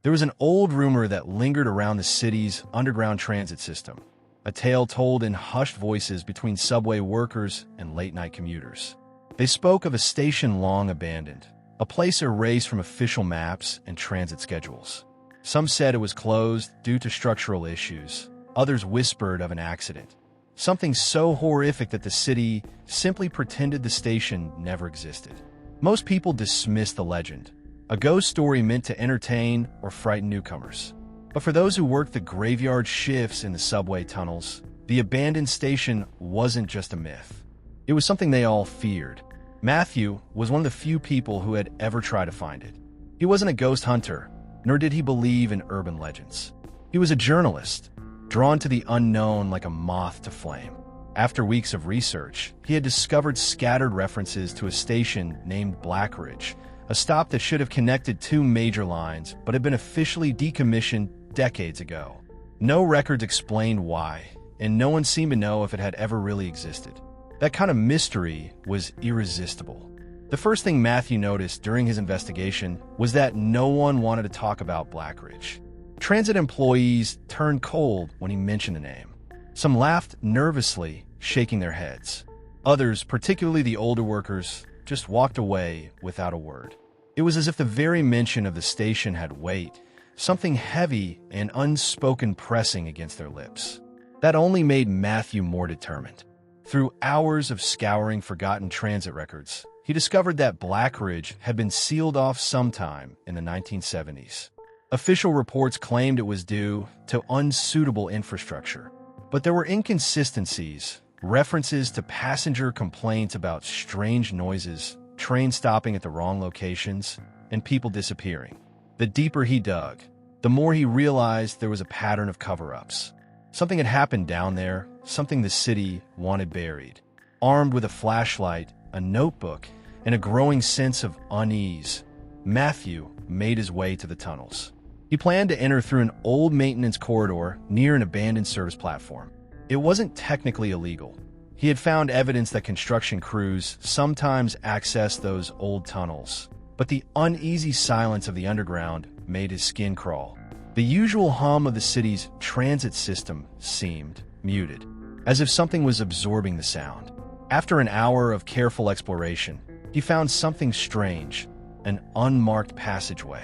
There was an old rumor that lingered around the city's underground transit system, a tale told in hushed voices between subway workers and late-night commuters. They spoke of a station long abandoned, a place erased from official maps and transit schedules. Some said it was closed due to structural issues. Others whispered of an accident, something so horrific that the city simply pretended the station never existed. Most people dismissed the legend, a ghost story meant to entertain or frighten newcomers. But for those who worked the graveyard shifts in the subway tunnels, the abandoned station wasn't just a myth. It was something they all feared. Matthew was one of the few people who had ever tried to find it. He wasn't a ghost hunter, nor did he believe in urban legends. He was a journalist, drawn to the unknown like a moth to flame. After weeks of research, he had discovered scattered references to a station named Blackridge, a stop that should have connected two major lines but had been officially decommissioned decades ago. No records explained why, and no one seemed to know if it had ever really existed. That kind of mystery was irresistible. The first thing Matthew noticed during his investigation was that no one wanted to talk about Blackridge. Transit employees turned cold when he mentioned the name. Some laughed nervously, shaking their heads. Others, particularly the older workers, just walked away without a word. It was as if the very mention of the station had weight, something heavy and unspoken pressing against their lips. That only made Matthew more determined. Through hours of scouring forgotten transit records, he discovered that Blackridge had been sealed off sometime in the 1970s. Official reports claimed it was due to unsuitable infrastructure, but there were inconsistencies, references to passenger complaints about strange noises, trains stopping at the wrong locations, and people disappearing. The deeper he dug, the more he realized there was a pattern of cover-ups. Something had happened down there, something the city wanted buried. Armed with a flashlight, a notebook, and a growing sense of unease, Matthew made his way to the tunnels. He planned to enter through an old maintenance corridor near an abandoned service platform. It wasn't technically illegal. He had found evidence that construction crews sometimes accessed those old tunnels, but the uneasy silence of the underground made his skin crawl. The usual hum of the city's transit system seemed muted, as if something was absorbing the sound. After an hour of careful exploration, he found something strange, an unmarked passageway.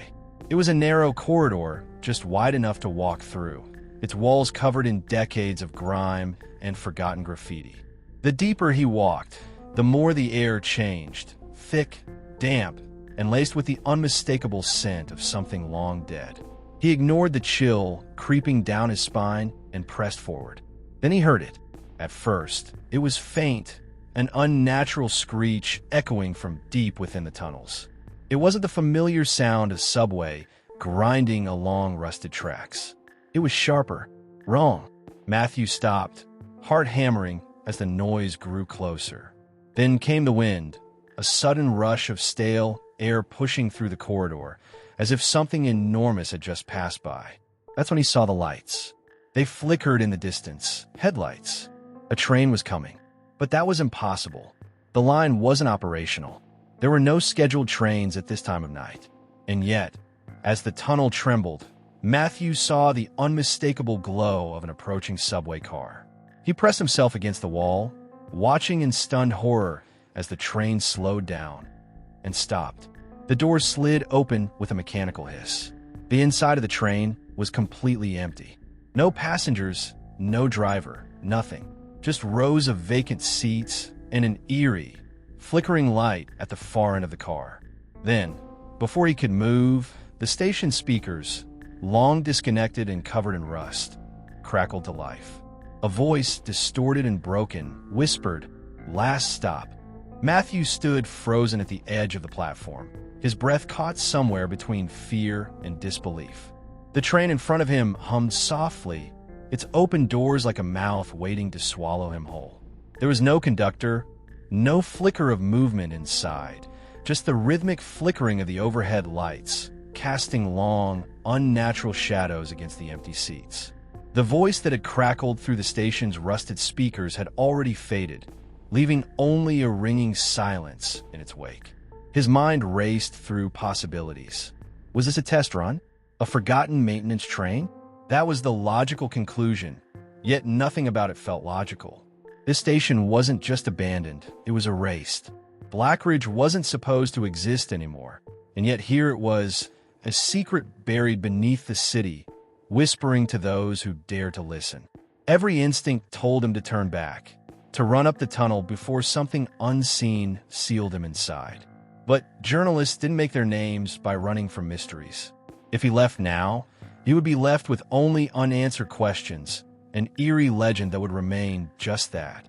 It was a narrow corridor, just wide enough to walk through, its walls covered in decades of grime and forgotten graffiti. The deeper he walked, the more the air changed, thick, damp, and laced with the unmistakable scent of something long dead. He ignored the chill creeping down his spine and pressed forward. Then he heard it. At first, it was faint, an unnatural screech echoing from deep within the tunnels. It wasn't the familiar sound of subway grinding along rusted tracks. It was sharper. Wrong. Matthew stopped, heart hammering as the noise grew closer. Then came the wind, a sudden rush of stale air pushing through the corridor, as if something enormous had just passed by. That's when he saw the lights. They flickered in the distance. Headlights. A train was coming. But that was impossible. The line wasn't operational. There were no scheduled trains at this time of night. And yet, as the tunnel trembled, Matthew saw the unmistakable glow of an approaching subway car. He pressed himself against the wall, watching in stunned horror as the train slowed down and stopped. The door slid open with a mechanical hiss. The inside of the train was completely empty. No passengers, no driver, nothing. Just rows of vacant seats and an eerie, flickering light at the far end of the car. Then, before he could move, the station speakers, long disconnected and covered in rust, crackled to life. A voice, distorted and broken, whispered, "Last stop." Matthew stood frozen at the edge of the platform, his breath caught somewhere between fear and disbelief. The train in front of him hummed softly, its open doors like a mouth waiting to swallow him whole. There was no conductor, no flicker of movement inside, just the rhythmic flickering of the overhead lights, casting long, unnatural shadows against the empty seats. The voice that had crackled through the station's rusted speakers had already faded, leaving only a ringing silence in its wake. His mind raced through possibilities. Was this a test run? A forgotten maintenance train? That was the logical conclusion, yet nothing about it felt logical. This station wasn't just abandoned, it was erased. Blackridge wasn't supposed to exist anymore, and yet here it was, a secret buried beneath the city, whispering to those who dare to listen. Every instinct told him to turn back, to run up the tunnel before something unseen sealed him inside. But journalists didn't make their names by running from mysteries. If he left now, he would be left with only unanswered questions, an eerie legend that would remain just that,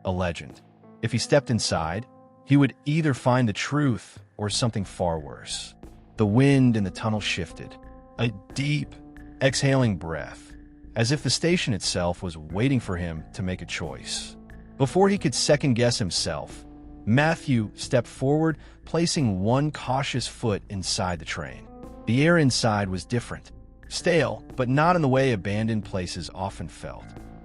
a legend. If he stepped inside, he would either find the truth or something far worse. The wind in the tunnel shifted, a deep, exhaling breath, as if the station itself was waiting for him to make a choice. Before he could second-guess himself, Matthew stepped forward, placing one cautious foot inside the train. The air inside was different, stale, but not in the way abandoned places often felt.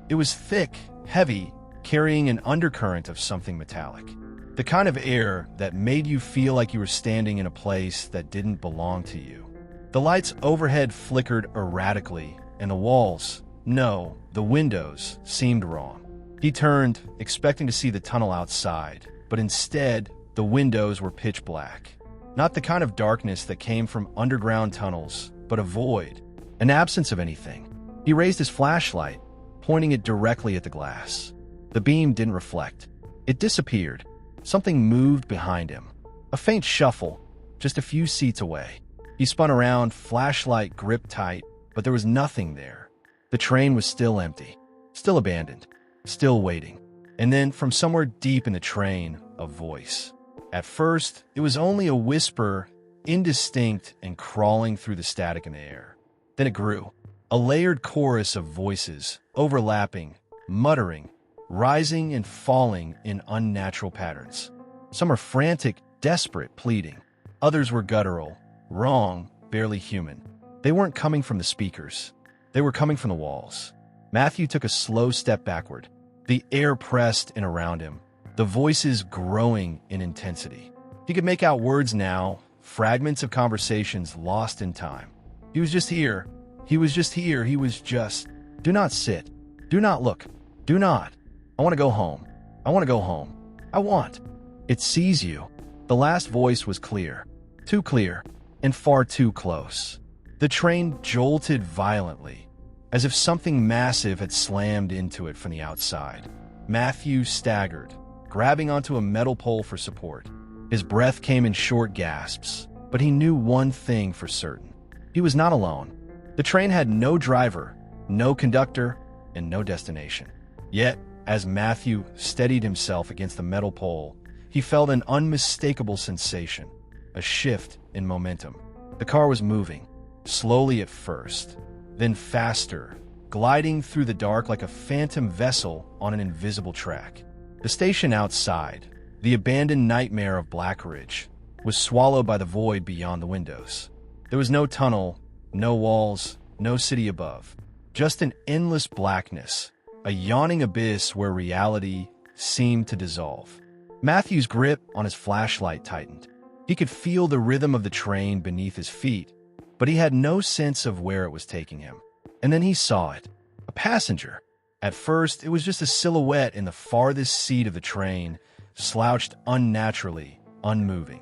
It was thick, heavy, carrying an undercurrent of something metallic. The kind of air that made you feel like you were standing in a place that didn't belong to you. The lights overhead flickered erratically, and the walls, no, the windows, seemed wrong. He turned, expecting to see the tunnel outside, but instead, the windows were pitch black. Not the kind of darkness that came from underground tunnels, but a void, an absence of anything. He raised his flashlight, pointing it directly at the glass. The beam didn't reflect. It disappeared. Something moved behind him. A faint shuffle, just a few seats away. He spun around, flashlight gripped tight, but there was nothing there. The train was still empty, still abandoned, still waiting. And then, from somewhere deep in the train, a voice. At first, it was only a whisper, indistinct and crawling through the static in the air. Then it grew, a layered chorus of voices, overlapping, muttering, rising and falling in unnatural patterns. Some were frantic, desperate, pleading. Others were guttural, wrong, barely human. They weren't coming from the speakers. They were coming from the walls. Matthew took a slow step backward. The air pressed in around him, the voices growing in intensity. He could make out words now, fragments of conversations lost in time. He was just here. He was just here. He was just... Do not sit. Do not look. Do not. I want to go home. I want to go home. I want. It sees you. The last voice was clear. Too clear. And far too close. The train jolted violently, as if something massive had slammed into it from the outside. Matthew staggered, grabbing onto a metal pole for support. His breath came in short gasps, but he knew one thing for certain. He was not alone. The train had no driver, no conductor, and no destination. Yet, as Matthew steadied himself against the metal pole, he felt an unmistakable sensation, a shift in momentum. The car was moving, slowly at first, then faster, gliding through the dark like a phantom vessel on an invisible track. The station outside, the abandoned nightmare of Blackridge, was swallowed by the void beyond the windows. There was no tunnel, no walls, no city above, just an endless blackness, a yawning abyss where reality seemed to dissolve. Matthew's grip on his flashlight tightened. He could feel the rhythm of the train beneath his feet, but he had no sense of where it was taking him. And then he saw it, a passenger. At first, it was just a silhouette in the farthest seat of the train, slouched unnaturally, unmoving.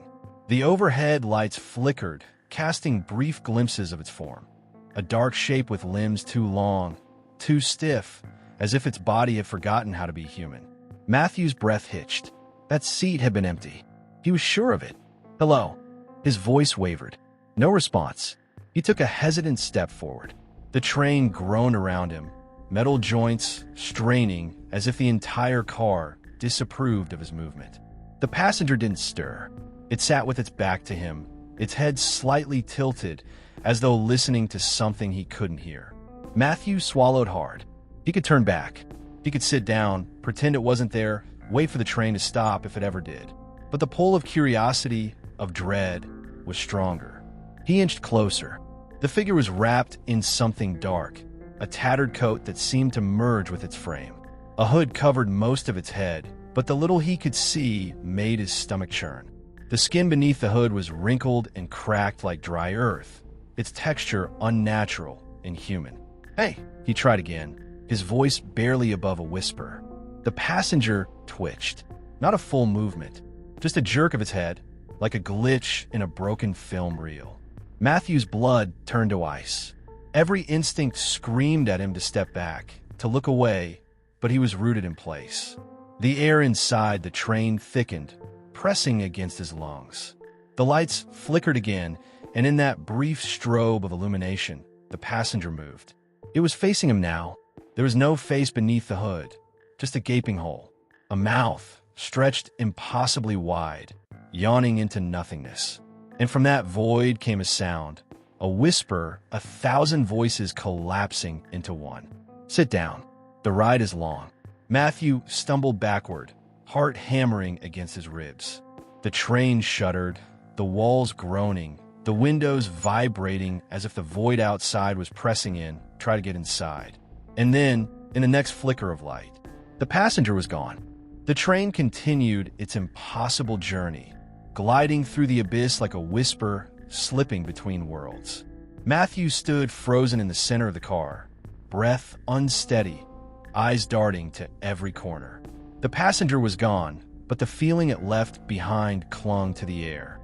The overhead lights flickered, casting brief glimpses of its form. A dark shape with limbs too long, too stiff, as if its body had forgotten how to be human. Matthew's breath hitched. That seat had been empty. He was sure of it. Hello. His voice wavered. No response. He took a hesitant step forward. The train groaned around him, metal joints straining as if the entire car disapproved of his movement. The passenger didn't stir. It sat with its back to him, its head slightly tilted, as though listening to something he couldn't hear. Matthew swallowed hard. He could turn back. He could sit down, pretend it wasn't there, wait for the train to stop if it ever did. But the pull of curiosity, of dread, was stronger. He inched closer. The figure was wrapped in something dark, a tattered coat that seemed to merge with its frame. A hood covered most of its head, but the little he could see made his stomach churn. The skin beneath the hood was wrinkled and cracked like dry earth. its texture unnatural and human. "Hey," he tried again, his voice barely above a whisper. The passenger twitched. Not a full movement, just a jerk of its head, like a glitch in a broken film reel. Matthew's blood turned to ice. Every instinct screamed at him to step back, to look away, but he was rooted in place. The air inside the train thickened, pressing against his lungs. The lights flickered again, and in that brief strobe of illumination, the passenger moved. It was facing him now. There was no face beneath the hood, just a gaping hole, a mouth stretched impossibly wide, yawning into nothingness. And from that void came a sound, a whisper, 1,000 voices collapsing into one. "Sit down. The ride is long." Matthew stumbled backward, heart hammering against his ribs. The train shuddered, the walls groaning, the windows vibrating as if the void outside was pressing in, try to get inside. And then, in the next flicker of light, the passenger was gone. The train continued its impossible journey, gliding through the abyss like a whisper slipping between worlds. Matthew stood frozen in the center of the car, breath unsteady, eyes darting to every corner. The passenger was gone, but the feeling it left behind clung to the air.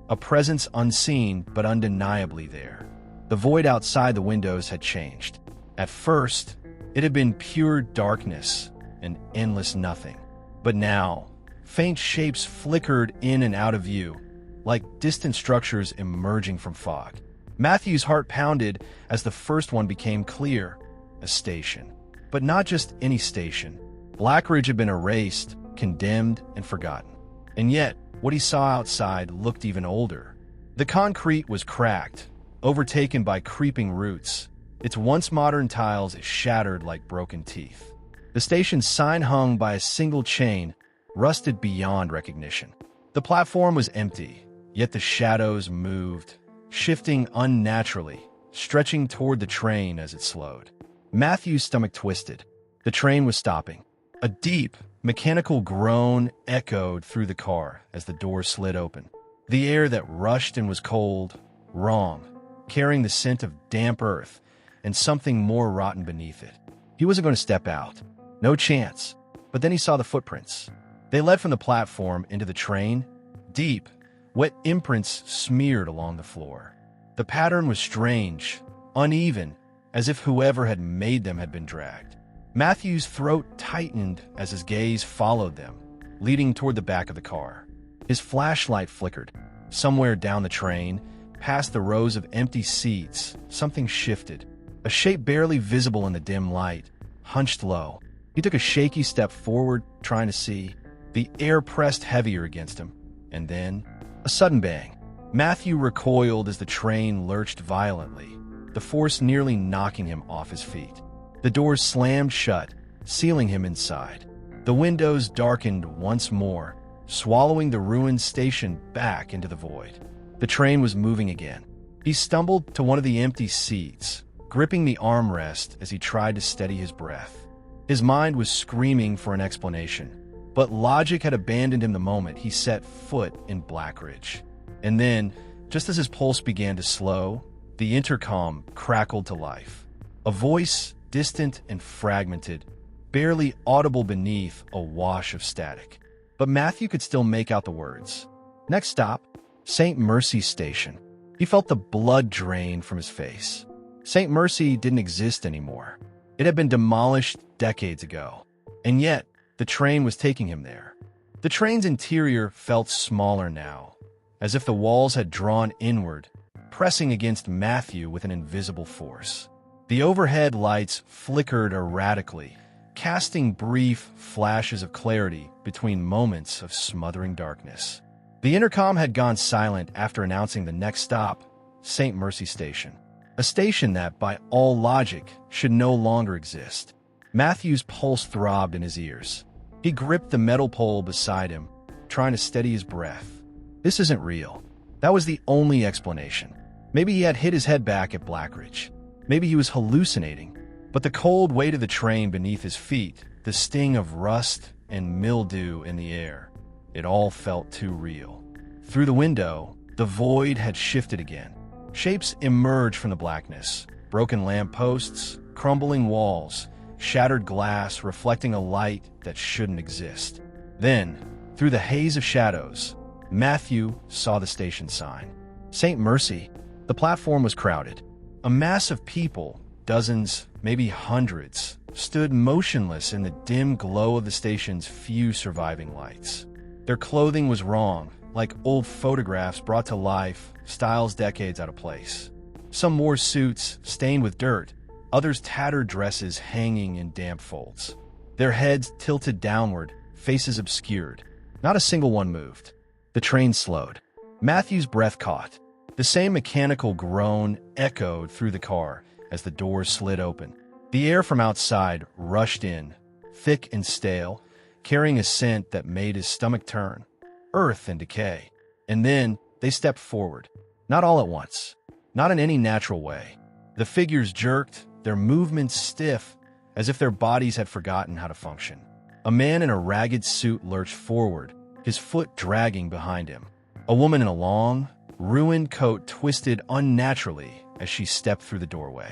A presence unseen but undeniably there. The void outside the windows had changed. At first, it had been pure darkness, an endless nothing. But now, faint shapes flickered in and out of view, like distant structures emerging from fog. Matthew's heart pounded as the first one became clear, a station. But not just any station. Blackridge had been erased, condemned, and forgotten. And yet, what he saw outside looked even older. The concrete was cracked, overtaken by creeping roots, its once modern tiles shattered like broken teeth. The station's sign hung by a single chain, rusted beyond recognition. The platform was empty, yet the shadows moved, shifting unnaturally, stretching toward the train as it slowed. Matthew's stomach twisted. The train was stopping. A deep, mechanical groan echoed through the car as the door slid open. The air that rushed and was cold, wrong, carrying the scent of damp earth and something more rotten beneath it. He wasn't going to step out. No chance. But then he saw the footprints. They led from the platform into the train, deep, wet imprints smeared along the floor. The pattern was strange, uneven, as if whoever had made them had been dragged. Matthew's throat tightened as his gaze followed them, leading toward the back of the car. His flashlight flickered. Somewhere down the train, past the rows of empty seats, something shifted. A shape barely visible in the dim light, hunched low. He took a shaky step forward, trying to see. The air pressed heavier against him. And then, a sudden bang. Matthew recoiled as the train lurched violently, the force nearly knocking him off his feet. The doors slammed shut, sealing him inside. The windows darkened once more, swallowing the ruined station back into the void. The train was moving again. He stumbled to one of the empty seats, gripping the armrest as he tried to steady his breath. His mind was screaming for an explanation, but logic had abandoned him the moment he set foot in Blackridge. And then, just as his pulse began to slow, the intercom crackled to life. A voice, distant and fragmented, barely audible beneath a wash of static. But Matthew could still make out the words. Next stop, St. Mercy Station. He felt the blood drain from his face. St. Mercy didn't exist anymore. It had been demolished decades ago. And yet, the train was taking him there. The train's interior felt smaller now, as if the walls had drawn inward, pressing against Matthew with an invisible force. The overhead lights flickered erratically, casting brief flashes of clarity between moments of smothering darkness. The intercom had gone silent after announcing the next stop, St. Mercy Station. A station that, by all logic, should no longer exist. Matthew's pulse throbbed in his ears. He gripped the metal pole beside him, trying to steady his breath. This isn't real. That was the only explanation. Maybe he had hit his head back at Blackridge. Maybe he was hallucinating. But the cold weight of the train beneath his feet, the sting of rust and mildew in the air, it all felt too real. Through the window, the void had shifted again, Shapes emerged from the blackness. Broken lampposts, crumbling walls, shattered glass reflecting a light that shouldn't exist. Then, through the haze of shadows, Matthew saw the station sign. St. Mercy. The platform was crowded. A mass of people, dozens, maybe hundreds, stood motionless in the dim glow of the station's few surviving lights. Their clothing was wrong, like old photographs brought to life, styles decades out of place. Some wore suits stained with dirt, others tattered dresses hanging in damp folds. Their heads tilted downward, faces obscured. Not a single one moved. The train slowed. Matthew's breath caught. The same mechanical groan echoed through the car as the doors slid open. The air from outside rushed in, thick and stale, carrying a scent that made his stomach turn. Earth and decay. And then they stepped forward. Not all at once. Not in any natural way. The figures jerked, their movements stiff, as if their bodies had forgotten how to function. A man in a ragged suit lurched forward, his foot dragging behind him. A woman in a long, ruined coat twisted unnaturally as she stepped through the doorway.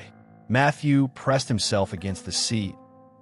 Matthew pressed himself against the seat,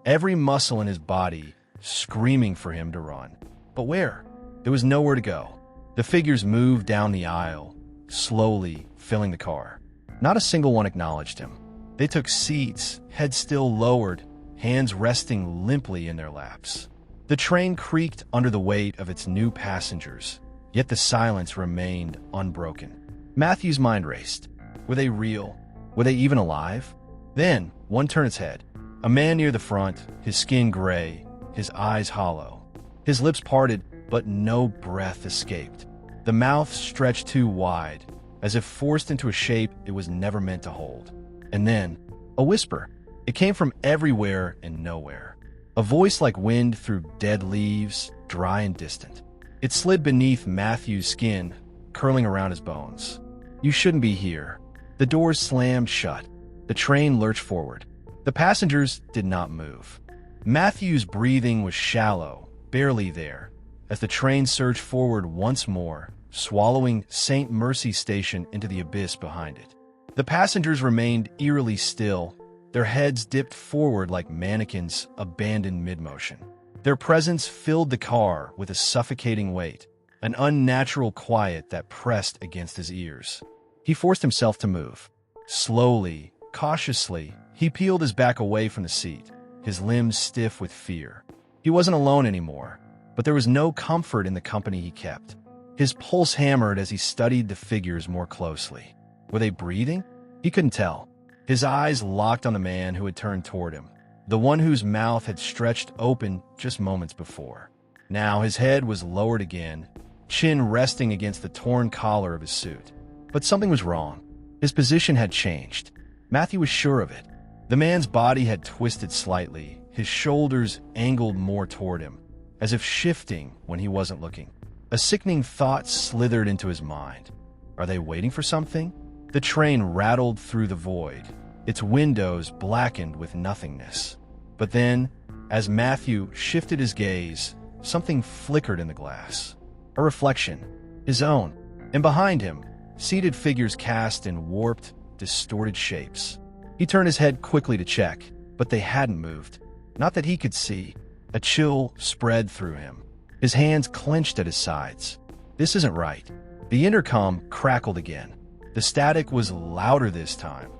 every muscle in his body screaming for him to run. But where? There was nowhere to go. The figures moved down the aisle, slowly filling the car. Not a single one acknowledged him. They took seats, heads still lowered, hands resting limply in their laps. The train creaked under the weight of its new passengers, yet the silence remained unbroken. Matthew's mind raced. Were they real? Were they even alive? Then, one turned its head. A man near the front, his skin gray, his eyes hollow. His lips parted, but no breath escaped. The mouth stretched too wide, as if forced into a shape it was never meant to hold. And then, a whisper. It came from everywhere and nowhere. A voice like wind through dead leaves, dry and distant. It slid beneath Matthew's skin, curling around his bones. You shouldn't be here. The doors slammed shut. The train lurched forward. The passengers did not move. Matthew's breathing was shallow, barely there, as the train surged forward once more, swallowing St. Mercy Station into the abyss behind it. The passengers remained eerily still, their heads dipped forward like mannequins abandoned mid-motion. Their presence filled the car with a suffocating weight, an unnatural quiet that pressed against his ears. He forced himself to move. Slowly, cautiously, he peeled his back away from the seat, his limbs stiff with fear. He wasn't alone anymore, but there was no comfort in the company he kept. His pulse hammered as he studied the figures more closely. Were they breathing? He couldn't tell. His eyes locked on the man who had turned toward him, the one whose mouth had stretched open just moments before. Now his head was lowered again, chin resting against the torn collar of his suit. But something was wrong. His position had changed. Matthew was sure of it. The man's body had twisted slightly, his shoulders angled more toward him, as if shifting when he wasn't looking. A sickening thought slithered into his mind. Are they waiting for something? The train rattled through the void, its windows blackened with nothingness. But then, as Matthew shifted his gaze, something flickered in the glass. A reflection, his own, and behind him, seated figures cast in warped, distorted shapes. He turned his head quickly to check, but they hadn't moved. Not that he could see. A chill spread through him. His hands clenched at his sides. This isn't right. The intercom crackled again. The static was louder this time,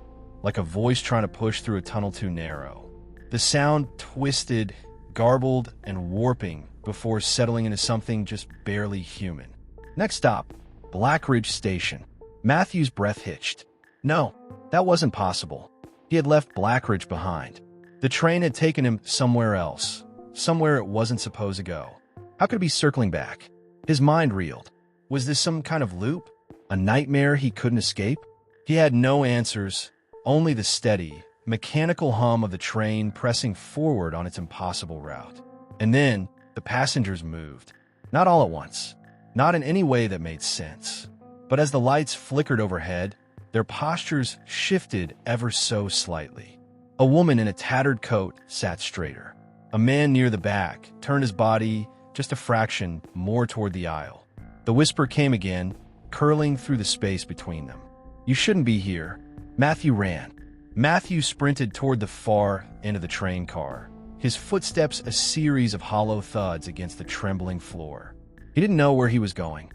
like a voice trying to push through a tunnel too narrow. The sound twisted, garbled, and warping before settling into something just barely human. Next stop, Blackridge Station. Matthew's breath hitched. No, that wasn't possible. He had left Blackridge behind. The train had taken him somewhere else, somewhere it wasn't supposed to go. How could it be circling back? His mind reeled. Was this some kind of loop? A nightmare he couldn't escape? He had no answers, only the steady, mechanical hum of the train pressing forward on its impossible route. And then, the passengers moved. Not all at once. Not in any way that made sense. But as the lights flickered overhead, their postures shifted ever so slightly. A woman in a tattered coat sat straighter. A man near the back turned his body just a fraction more toward the aisle. The whisper came again, curling through the space between them. You shouldn't be here." Matthew ran. Matthew sprinted toward the far end of the train car, his footsteps a series of hollow thuds against the trembling floor. He didn't know where he was going,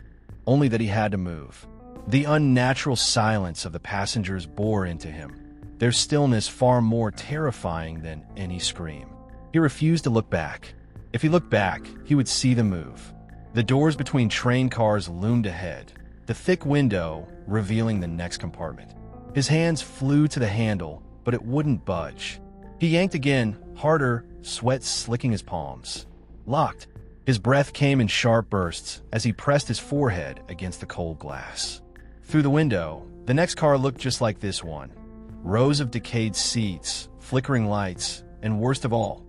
only that he had to move. The unnatural silence of the passengers bore into him, their stillness far more terrifying than any scream. He refused to look back. If he looked back, he would see them move. The doors between train cars loomed ahead, the thick window revealing the next compartment. His hands flew to the handle, but it wouldn't budge. He yanked again, harder, sweat slicking his palms. Locked. His breath came in sharp bursts as he pressed his forehead against the cold glass. Through the window, the next car looked just like this one. Rows of decayed seats, flickering lights, and worst of all,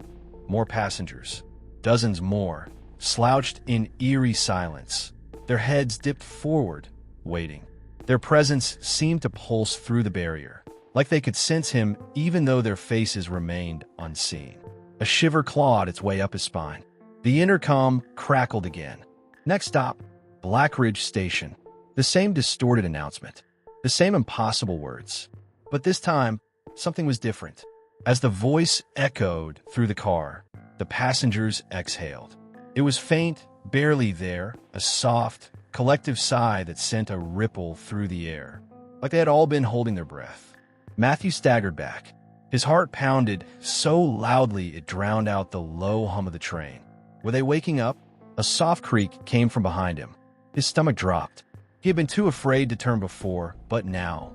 more passengers. Dozens more, slouched in eerie silence, their heads dipped forward, waiting. Their presence seemed to pulse through the barrier, like they could sense him even though their faces remained unseen. A shiver clawed its way up his spine. The intercom crackled again. Next stop, Blackridge Station. The same distorted announcement, the same impossible words. But this time, something was different. As the voice echoed through the car, the passengers exhaled. It was faint, barely there, a soft, collective sigh that sent a ripple through the air, like they had all been holding their breath. Matthew staggered back. His heart pounded so loudly it drowned out the low hum of the train. Were they waking up? A soft creak came from behind him. His stomach dropped. He had been too afraid to turn before, but now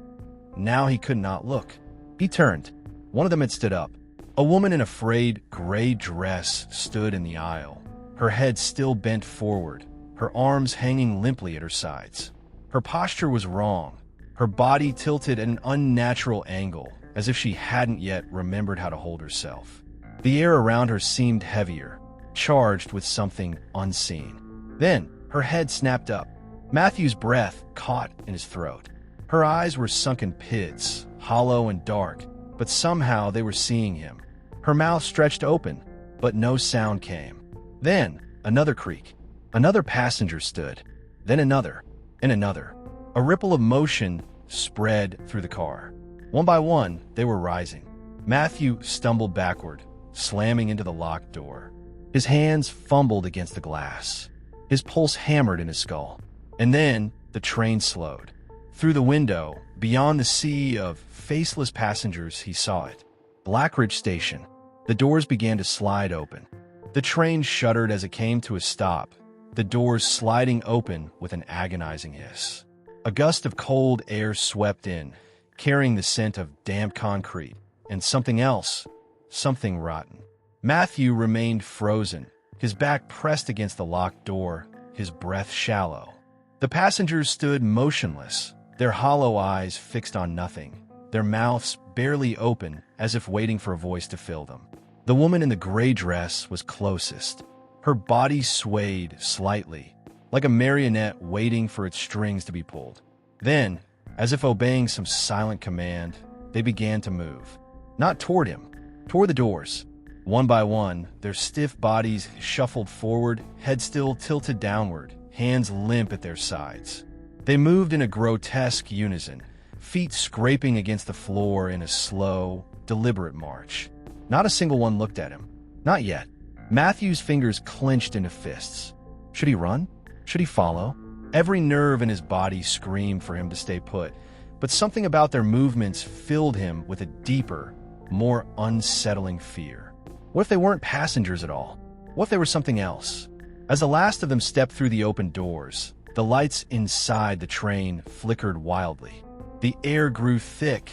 he could not look. He turned. One of them had stood up. A woman in a frayed gray dress stood in the aisle, her head still bent forward, her arms hanging limply at her sides. Her posture was wrong, her body tilted at an unnatural angle, as if she hadn't yet remembered how to hold herself. The air around her seemed heavier, charged with something unseen. Then, her head snapped up. Matthew's breath caught in his throat. Her eyes were sunken pits, hollow and dark, but somehow they were seeing him. Her mouth stretched open, but no sound came. Then, another creak. Another passenger stood. Then another, and another. A ripple of motion spread through the car. One by one, they were rising. Matthew stumbled backward, slamming into the locked door. His hands fumbled against the glass. His pulse hammered in his skull. And then, the train slowed. Through the window, beyond the sea of faceless passengers, he saw it. Blackridge Station. The doors began to slide open. The train shuddered as it came to a stop, the doors sliding open with an agonizing hiss. A gust of cold air swept in, carrying the scent of damp concrete, and something else, something rotten. Matthew remained frozen, his back pressed against the locked door, his breath shallow. The passengers stood motionless, their hollow eyes fixed on nothing, their mouths barely open as if waiting for a voice to fill them. The woman in the gray dress was closest. Her body swayed slightly, like a marionette waiting for its strings to be pulled. Then, as if obeying some silent command, they began to move. Not toward him, toward the doors. One by one, their stiff bodies shuffled forward, heads still tilted downward, hands limp at their sides. They moved in a grotesque unison, feet scraping against the floor in a slow, deliberate march. Not a single one looked at him. Not yet. Matthew's fingers clenched into fists. Should he run? Should he follow? Every nerve in his body screamed for him to stay put, but something about their movements filled him with a deeper, more unsettling fear. What if they weren't passengers at all? What if they were something else? As the last of them stepped through the open doors, the lights inside the train flickered wildly. The air grew thick,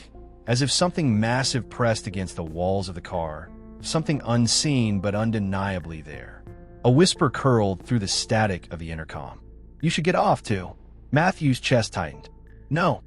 as if something massive pressed against the walls of the car, something unseen but undeniably there. A whisper curled through the static of the intercom. "You should get off, too." Matthew's chest tightened. No,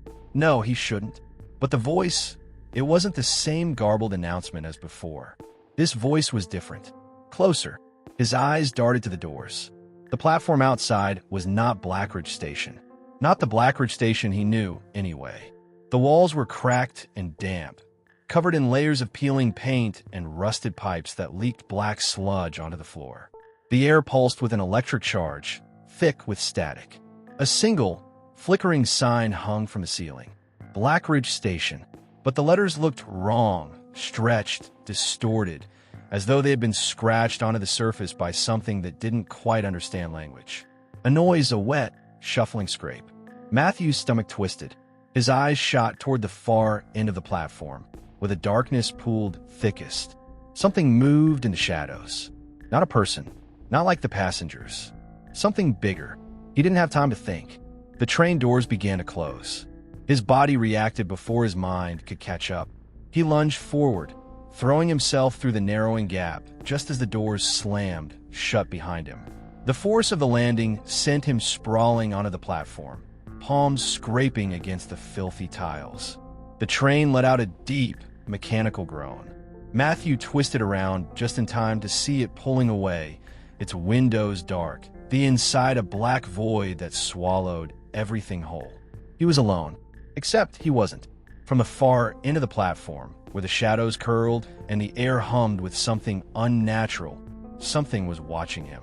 he shouldn't. But the voice, it wasn't the same garbled announcement as before. This voice was different. Closer. His eyes darted to the doors. The platform outside was not Blackridge Station. Not the Blackridge Station he knew, anyway. The walls were cracked and damp, covered in layers of peeling paint and rusted pipes that leaked black sludge onto the floor. The air pulsed with an electric charge, thick with static. A single, flickering sign hung from the ceiling. Blackridge Station. But the letters looked wrong, stretched, distorted, as though they had been scratched onto the surface by something that didn't quite understand language. A noise, a wet, shuffling scrape. Matthew's stomach twisted. His eyes shot toward the far end of the platform, where the darkness pooled thickest. Something moved in the shadows. Not a person, not like the passengers. Something bigger. He didn't have time to think. The train doors began to close. His body reacted before his mind could catch up. He lunged forward, throwing himself through the narrowing gap just as the doors slammed shut behind him. The force of the landing sent him sprawling onto the platform, palms scraping against the filthy tiles. The train let out a deep, mechanical groan. Matthew twisted around just in time to see it pulling away, its windows dark, the inside a black void that swallowed everything whole. He was alone, except he wasn't. From the far end of the platform, where the shadows curled and the air hummed with something unnatural, something was watching him.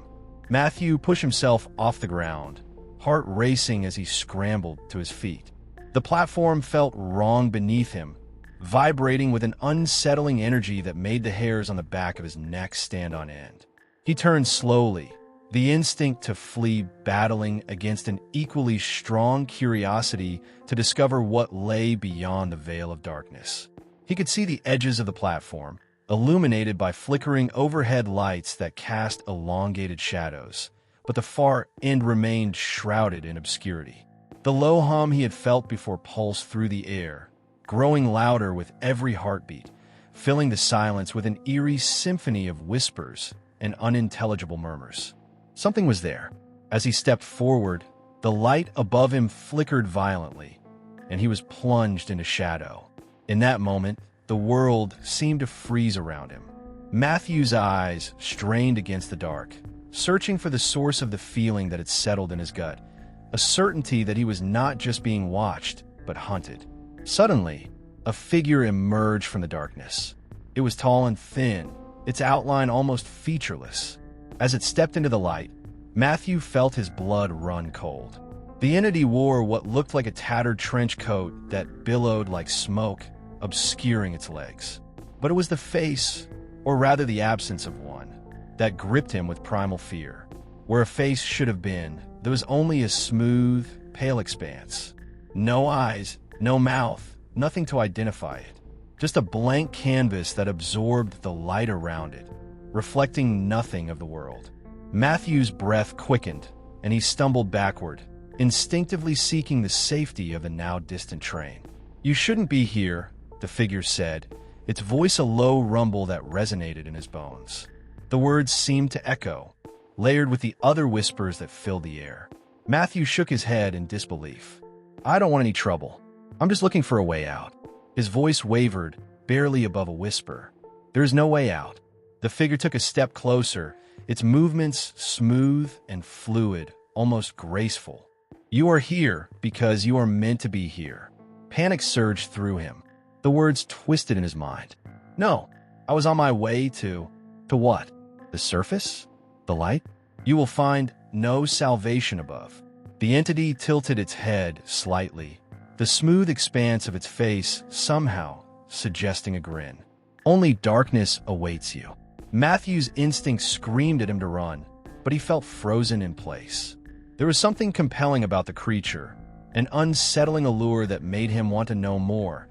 Matthew pushed himself off the ground, heart racing as he scrambled to his feet. The platform felt wrong beneath him, vibrating with an unsettling energy that made the hairs on the back of his neck stand on end. He turned slowly, the instinct to flee battling against an equally strong curiosity to discover what lay beyond the veil of darkness. He could see the edges of the platform, illuminated by flickering overhead lights that cast elongated shadows, but the far end remained shrouded in obscurity. The low hum he had felt before pulsed through the air, growing louder with every heartbeat, filling the silence with an eerie symphony of whispers and unintelligible murmurs. Something was there. As he stepped forward, the light above him flickered violently, and he was plunged into shadow. In that moment, the world seemed to freeze around him. Matthew's eyes strained against the dark, searching for the source of the feeling that had settled in his gut, a certainty that he was not just being watched, but hunted. Suddenly, a figure emerged from the darkness. It was tall and thin, its outline almost featureless. As it stepped into the light, Matthew felt his blood run cold. The entity wore what looked like a tattered trench coat that billowed like smoke, obscuring its legs. But it was the face, or rather the absence of one, that gripped him with primal fear. Where a face should have been, there was only a smooth, pale expanse. No eyes, no mouth, nothing to identify it. Just a blank canvas that absorbed the light around it, reflecting nothing of the world. Matthew's breath quickened, and he stumbled backward, instinctively seeking the safety of the now distant train. "You shouldn't be here," the figure said, its voice a low rumble that resonated in his bones. The words seemed to echo, layered with the other whispers that filled the air. Matthew shook his head in disbelief. "I don't want any trouble. I'm just looking for a way out." His voice wavered, barely above a whisper. "There's no way out." The figure took a step closer, its movements smooth and fluid, almost graceful. "You are here because you are meant to be here." Panic surged through him. The words twisted in his mind. "No, I was on my way to what? The surface? The light? You will find no salvation above." The entity tilted its head slightly, the smooth expanse of its face somehow suggesting a grin. "Only darkness awaits you." Matthew's instinct screamed at him to run, but he felt frozen in place. There was something compelling about the creature, an unsettling allure that made him want to know more,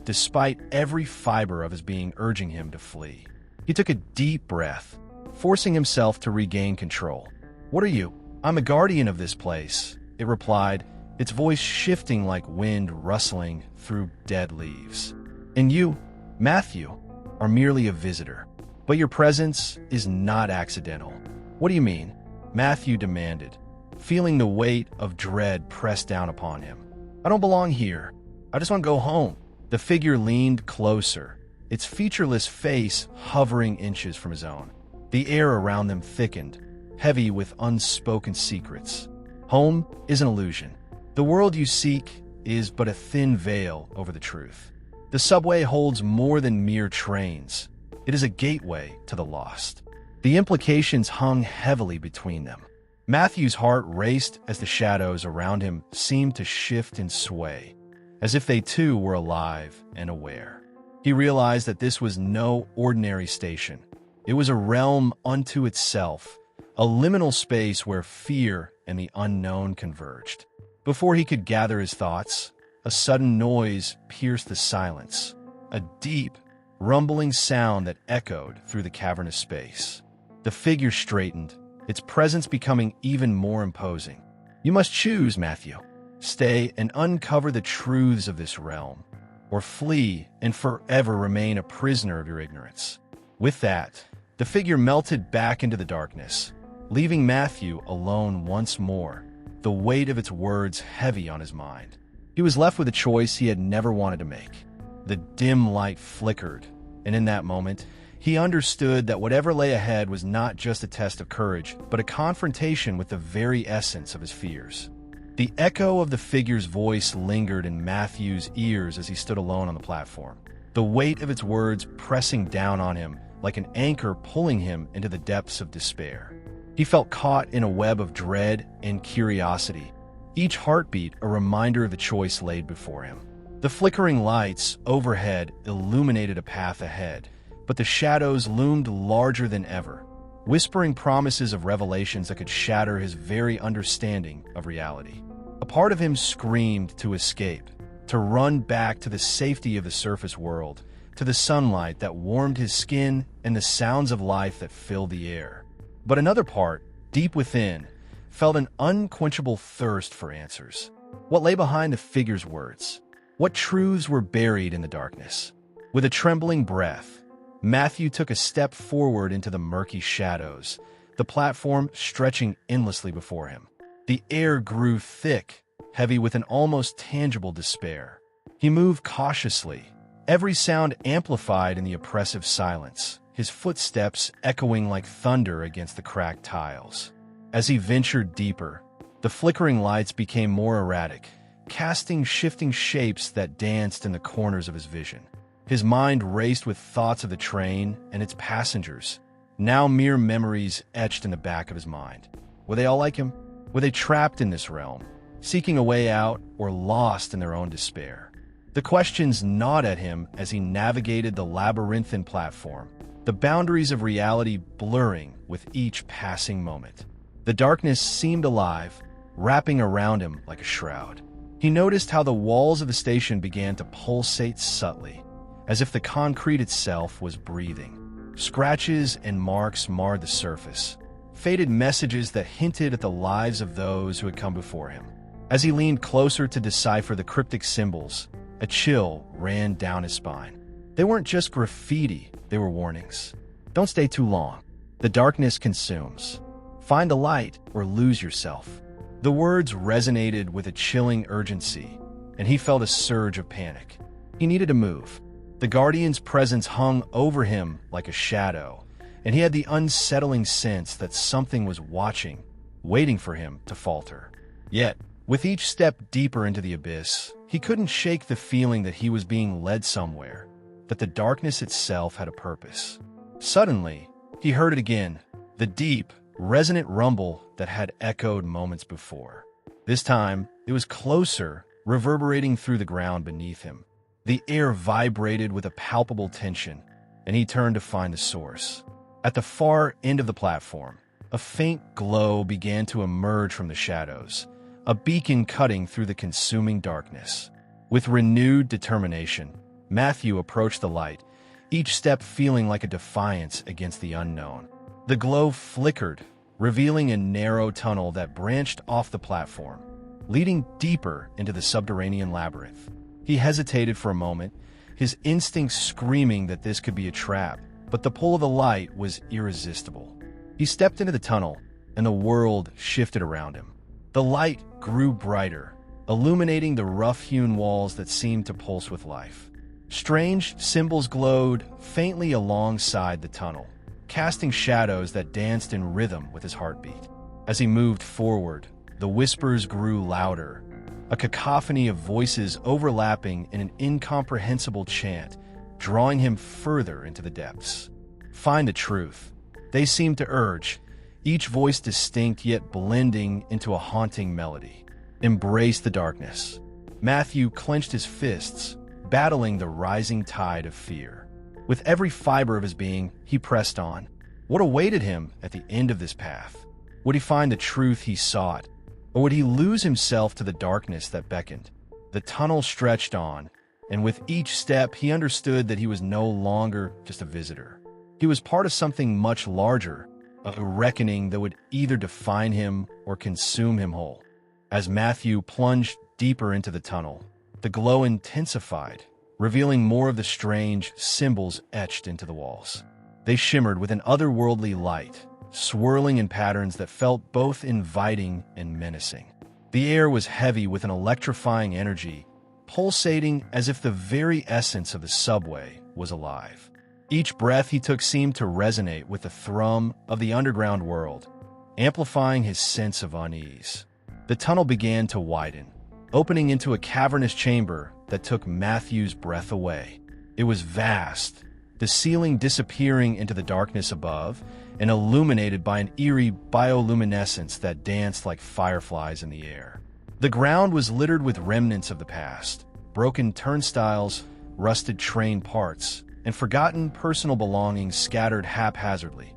despite every fiber of his being urging him to flee. He took a deep breath, forcing himself to regain control. "What are you?" "I'm a guardian of this place," it replied, its voice shifting like wind rustling through dead leaves. "And you, Matthew, are merely a visitor. But your presence is not accidental." "What do you mean?" Matthew demanded, feeling the weight of dread press down upon him. "I don't belong here. I just want to go home." The figure leaned closer, its featureless face hovering inches from his own. The air around them thickened, heavy with unspoken secrets. "Home is an illusion. The world you seek is but a thin veil over the truth. The subway holds more than mere trains. It is a gateway to the lost." The implications hung heavily between them. Matthew's heart raced as the shadows around him seemed to shift and sway. as if they too were alive and aware. He realized that this was no ordinary station. It was a realm unto itself, a liminal space where fear and the unknown converged. Before he could gather his thoughts, a sudden noise pierced the silence, a deep, rumbling sound that echoed through the cavernous space. The figure straightened, its presence becoming even more imposing. "You must choose, Matthew. Stay and uncover the truths of this realm, or flee and forever remain a prisoner of your ignorance." With that, the figure melted back into the darkness, leaving Matthew alone once more, the weight of its words heavy on his mind. He was left with a choice he had never wanted to make. The dim light flickered, and in that moment, he understood that whatever lay ahead was not just a test of courage, but a confrontation with the very essence of his fears. The echo of the figure's voice lingered in Matthew's ears as he stood alone on the platform, the weight of its words pressing down on him like an anchor pulling him into the depths of despair. He felt caught in a web of dread and curiosity, each heartbeat a reminder of the choice laid before him. The flickering lights overhead illuminated a path ahead, but the shadows loomed larger than ever, whispering promises of revelations that could shatter his very understanding of reality. A part of him screamed to escape, to run back to the safety of the surface world, to the sunlight that warmed his skin and the sounds of life that filled the air. But another part, deep within, felt an unquenchable thirst for answers. What lay behind the figure's words? What truths were buried in the darkness? With a trembling breath, Matthew took a step forward into the murky shadows, the platform stretching endlessly before him. The air grew thick, heavy with an almost tangible despair. He moved cautiously, every sound amplified in the oppressive silence, his footsteps echoing like thunder against the cracked tiles. As he ventured deeper, the flickering lights became more erratic, casting shifting shapes that danced in the corners of his vision. His mind raced with thoughts of the train and its passengers, now mere memories etched in the back of his mind. Were they all like him? Were they trapped in this realm, seeking a way out, or lost in their own despair? The questions gnawed at him as he navigated the labyrinthine platform, the boundaries of reality blurring with each passing moment. The darkness seemed alive, wrapping around him like a shroud. He noticed how the walls of the station began to pulsate subtly, as if the concrete itself was breathing. Scratches and marks marred the surface, faded messages that hinted at the lives of those who had come before him. As he leaned closer to decipher the cryptic symbols, a chill ran down his spine. They weren't just graffiti, they were warnings. Don't stay too long. The darkness consumes. Find the light or lose yourself. The words resonated with a chilling urgency, and he felt a surge of panic. He needed to move. The Guardian's presence hung over him like a shadow, and he had the unsettling sense that something was watching, waiting for him to falter. Yet, with each step deeper into the abyss, he couldn't shake the feeling that he was being led somewhere, that the darkness itself had a purpose. Suddenly, he heard it again, the deep, resonant rumble that had echoed moments before. This time, it was closer, reverberating through the ground beneath him. The air vibrated with a palpable tension, and he turned to find the source. At the far end of the platform, a faint glow began to emerge from the shadows, a beacon cutting through the consuming darkness. With renewed determination, Matthew approached the light, each step feeling like a defiance against the unknown. The glow flickered, revealing a narrow tunnel that branched off the platform, leading deeper into the subterranean labyrinth. He hesitated for a moment, his instincts screaming that this could be a trap, but the pull of the light was irresistible. He stepped into the tunnel, and the world shifted around him. The light grew brighter, illuminating the rough-hewn walls that seemed to pulse with life. Strange symbols glowed faintly alongside the tunnel, casting shadows that danced in rhythm with his heartbeat. As he moved forward, the whispers grew louder, a cacophony of voices overlapping in an incomprehensible chant, drawing him further into the depths. Find the truth, they seemed to urge, each voice distinct yet blending into a haunting melody. Embrace the darkness. Matthew clenched his fists, battling the rising tide of fear. With every fiber of his being, he pressed on. What awaited him at the end of this path? Would he find the truth he sought, or would he lose himself to the darkness that beckoned? The tunnel stretched on, and with each step he understood that he was no longer just a visitor. He was part of something much larger, a reckoning that would either define him or consume him whole. As Matthew plunged deeper into the tunnel, the glow intensified, revealing more of the strange symbols etched into the walls. They shimmered with an otherworldly light, swirling in patterns that felt both inviting and menacing. The air was heavy with an electrifying energy, pulsating as if the very essence of the subway was alive. Each breath he took seemed to resonate with the thrum of the underground world, amplifying his sense of unease. The tunnel began to widen, opening into a cavernous chamber that took Matthew's breath away. It was vast, the ceiling disappearing into the darkness above and illuminated by an eerie bioluminescence that danced like fireflies in the air. The ground was littered with remnants of the past, broken turnstiles, rusted train parts, and forgotten personal belongings scattered haphazardly,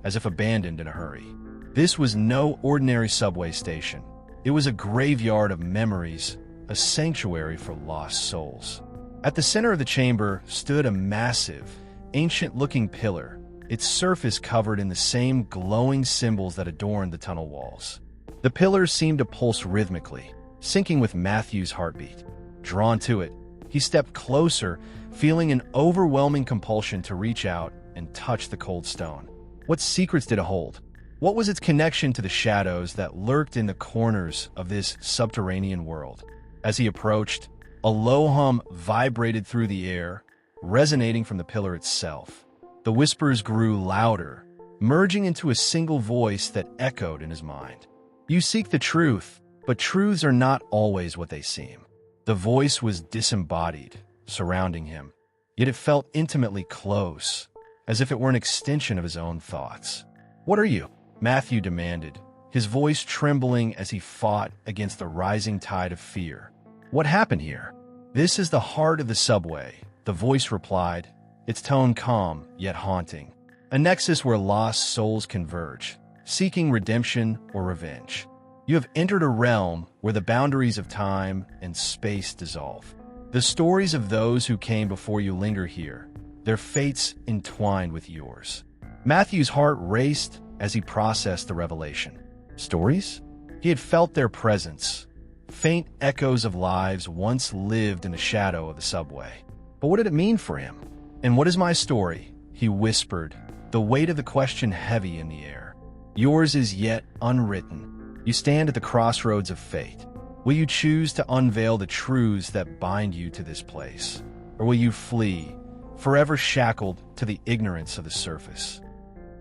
as if abandoned in a hurry. This was no ordinary subway station. It was a graveyard of memories, a sanctuary for lost souls. At the center of the chamber stood a massive, ancient-looking pillar, its surface covered in the same glowing symbols that adorned the tunnel walls. The pillar seemed to pulse rhythmically, syncing with Matthew's heartbeat. Drawn to it, he stepped closer, feeling an overwhelming compulsion to reach out and touch the cold stone. What secrets did it hold? What was its connection to the shadows that lurked in the corners of this subterranean world? As he approached, a low hum vibrated through the air, resonating from the pillar itself. The whispers grew louder, merging into a single voice that echoed in his mind. You seek the truth, but truths are not always what they seem. The voice was disembodied, surrounding him, yet it felt intimately close, as if it were an extension of his own thoughts. What are you? Matthew demanded, his voice trembling as he fought against the rising tide of fear. What happened here? This is the heart of the subway, the voice replied, its tone calm yet haunting. A nexus where lost souls converge, seeking redemption or revenge. You have entered a realm where the boundaries of time and space dissolve. The stories of those who came before you linger here, their fates entwined with yours. Matthew's heart raced as he processed the revelation. Stories? He had felt their presence, faint echoes of lives once lived in the shadow of the subway. But what did it mean for him? And what is my story? He whispered, the weight of the question heavy in the air. Yours is yet unwritten. You stand at the crossroads of fate. Will you choose to unveil the truths that bind you to this place? Or will you flee, forever shackled to the ignorance of the surface?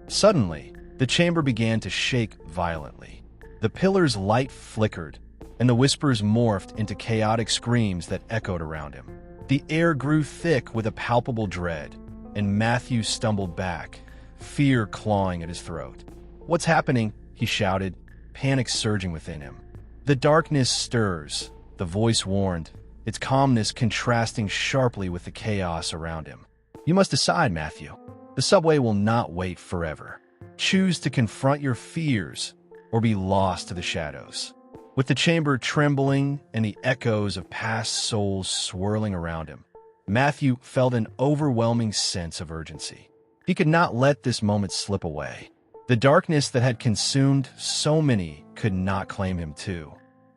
Suddenly, the chamber began to shake violently. The pillar's light flickered, and the whispers morphed into chaotic screams that echoed around him. The air grew thick with a palpable dread, and Matthew stumbled back, fear clawing at his throat. What's happening? He shouted, panic surging within him. The darkness stirs, the voice warned, its calmness contrasting sharply with the chaos around him. You must decide, Matthew. The subway will not wait forever. Choose to confront your fears or be lost to the shadows. With the chamber trembling and the echoes of past souls swirling around him, Matthew felt an overwhelming sense of urgency. He could not let this moment slip away. The darkness that had consumed so many could not claim him too.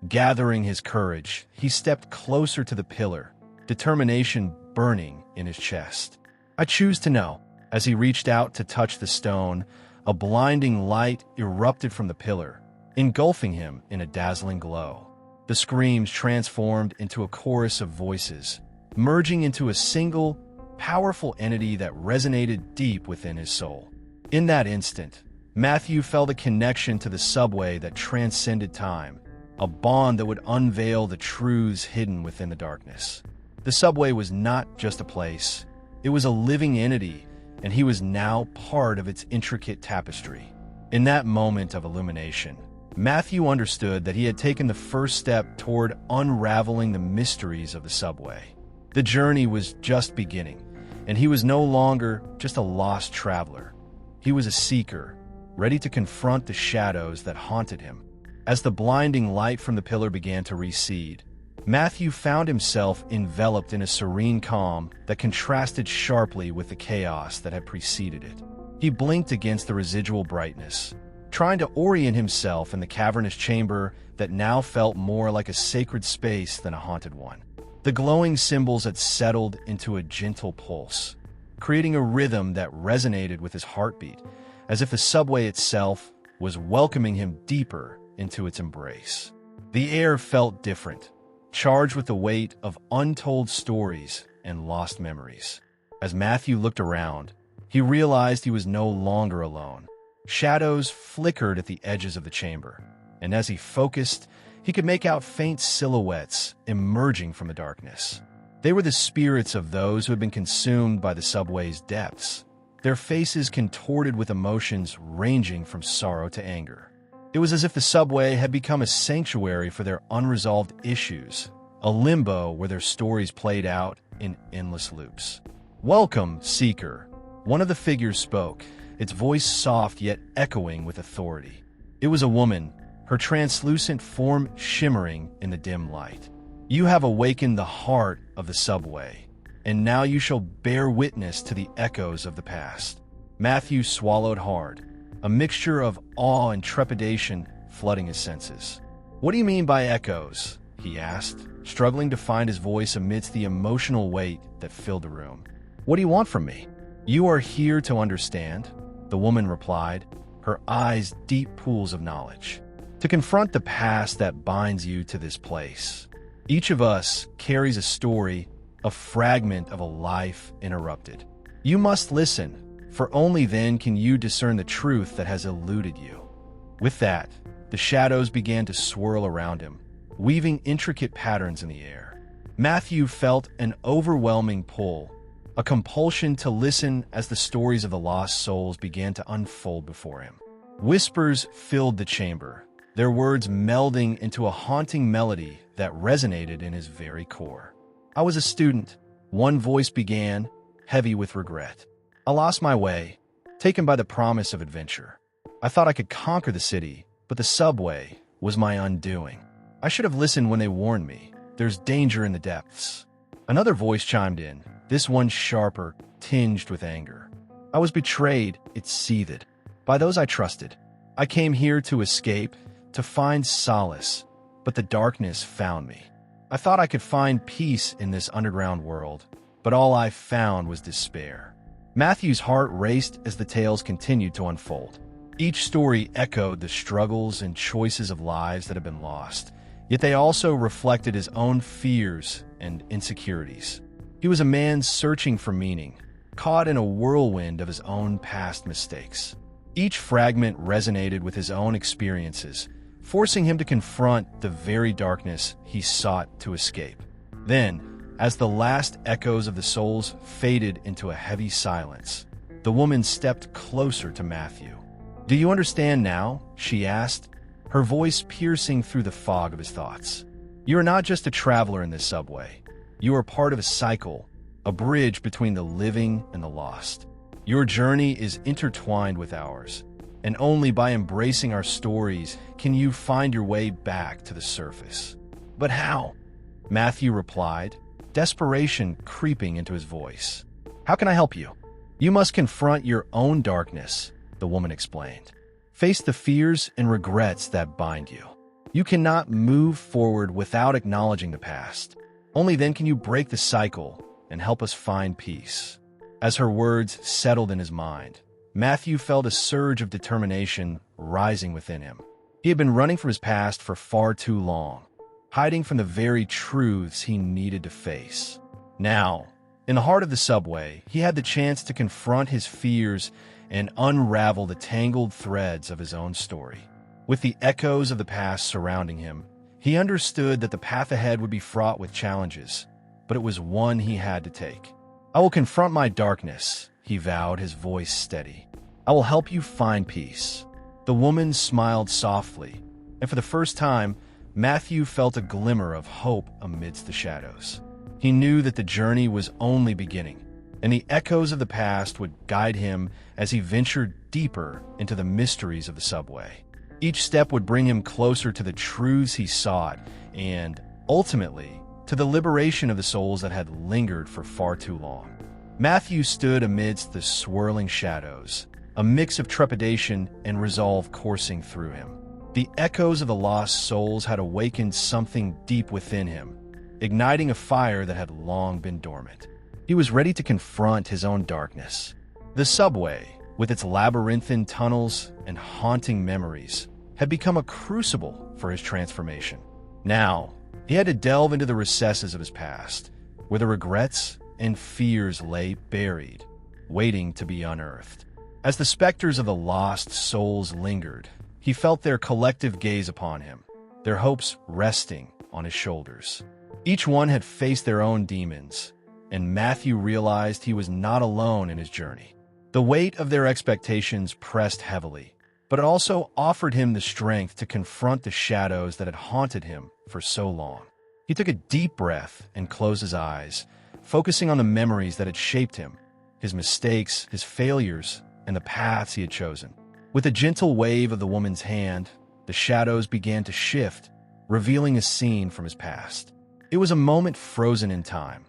Gathering his courage, he stepped closer to the pillar, determination burning in his chest. I choose to know. As he reached out to touch the stone, a blinding light erupted from the pillar, engulfing him in a dazzling glow. The screams transformed into a chorus of voices, merging into a single, powerful entity that resonated deep within his soul. In that instant, Matthew felt a connection to the subway that transcended time, a bond that would unveil the truths hidden within the darkness. The subway was not just a place, it was a living entity, and he was now part of its intricate tapestry. In that moment of illumination, Matthew understood that he had taken the first step toward unraveling the mysteries of the subway. The journey was just beginning, and he was no longer just a lost traveler. He was a seeker, ready to confront the shadows that haunted him. As the blinding light from the pillar began to recede, Matthew found himself enveloped in a serene calm that contrasted sharply with the chaos that had preceded it. He blinked against the residual brightness, trying to orient himself in the cavernous chamber that now felt more like a sacred space than a haunted one. The glowing symbols had settled into a gentle pulse, creating a rhythm that resonated with his heartbeat, as if the subway itself was welcoming him deeper into its embrace. The air felt different, charged with the weight of untold stories and lost memories. As Matthew looked around, he realized he was no longer alone. Shadows flickered at the edges of the chamber, and as he focused, he could make out faint silhouettes emerging from the darkness. They were the spirits of those who had been consumed by the subway's depths, their faces contorted with emotions ranging from sorrow to anger. It was as if the subway had become a sanctuary for their unresolved issues, a limbo where their stories played out in endless loops. "Welcome, Seeker," one of the figures spoke, its voice soft yet echoing with authority. It was a woman, her translucent form shimmering in the dim light. "You have awakened the heart of the subway, and now you shall bear witness to the echoes of the past." Matthew swallowed hard, a mixture of awe and trepidation flooding his senses. "What do you mean by echoes?" he asked, struggling to find his voice amidst the emotional weight that filled the room. "What do you want from me?" "You are here to understand," the woman replied, her eyes deep pools of knowledge. "To confront the past that binds you to this place. Each of us carries a story, a fragment of a life interrupted. You must listen, for only then can you discern the truth that has eluded you." With that, the shadows began to swirl around him, weaving intricate patterns in the air. Matthew felt an overwhelming pull, a compulsion to listen as the stories of the lost souls began to unfold before him. Whispers filled the chamber, their words melding into a haunting melody that resonated in his very core. "I was a student," one voice began, heavy with regret. "I lost my way, taken by the promise of adventure. I thought I could conquer the city, but the subway was my undoing. I should have listened when they warned me. There's danger in the depths." Another voice chimed in, this one sharper, tinged with anger. "I was betrayed," it seethed, "by those I trusted. I came here to escape, to find solace, but the darkness found me. I thought I could find peace in this underground world, but all I found was despair." Matthew's heart raced as the tales continued to unfold. Each story echoed the struggles and choices of lives that had been lost, yet they also reflected his own fears and insecurities. He was a man searching for meaning, caught in a whirlwind of his own past mistakes. Each fragment resonated with his own experiences, forcing him to confront the very darkness he sought to escape. Then, as the last echoes of the souls faded into a heavy silence, the woman stepped closer to Matthew. "Do you understand now?" she asked, her voice piercing through the fog of his thoughts. "You are not just a traveler in this subway. You are part of a cycle, a bridge between the living and the lost. Your journey is intertwined with ours, and only by embracing our stories can you find your way back to the surface." "But how?" Matthew replied, desperation creeping into his voice. "How can I help you?" "You must confront your own darkness," the woman explained. "Face the fears and regrets that bind you. You cannot move forward without acknowledging the past. Only then can you break the cycle and help us find peace." As her words settled in his mind, Matthew felt a surge of determination rising within him. He had been running from his past for far too long, hiding from the very truths he needed to face. Now, in the heart of the subway, he had the chance to confront his fears and unravel the tangled threads of his own story. With the echoes of the past surrounding him, he understood that the path ahead would be fraught with challenges, but it was one he had to take. "I will confront my darkness," he vowed, his voice steady. "I will help you find peace." The woman smiled softly, And for the first time, Matthew felt a glimmer of hope amidst the shadows. He knew that the journey was only beginning, and the echoes of the past would guide him as he ventured deeper into the mysteries of the subway. Each step would bring him closer to the truths he sought and, ultimately, to the liberation of the souls that had lingered for far too long. Matthew stood amidst the swirling shadows, a mix of trepidation and resolve coursing through him. The echoes of the lost souls had awakened something deep within him, igniting a fire that had long been dormant. He was ready to confront his own darkness. The subway, with its labyrinthine tunnels and haunting memories, had become a crucible for his transformation. Now, he had to delve into the recesses of his past, where the regrets and fears lay buried, waiting to be unearthed. As the specters of the lost souls lingered, he felt their collective gaze upon him, their hopes resting on his shoulders. Each one had faced their own demons, and Matthew realized he was not alone in his journey. The weight of their expectations pressed heavily, but it also offered him the strength to confront the shadows that had haunted him for so long. He took a deep breath and closed his eyes, focusing on the memories that had shaped him, his mistakes, his failures, and the paths he had chosen. With a gentle wave of the woman's hand, the shadows began to shift, revealing a scene from his past. It was a moment frozen in time.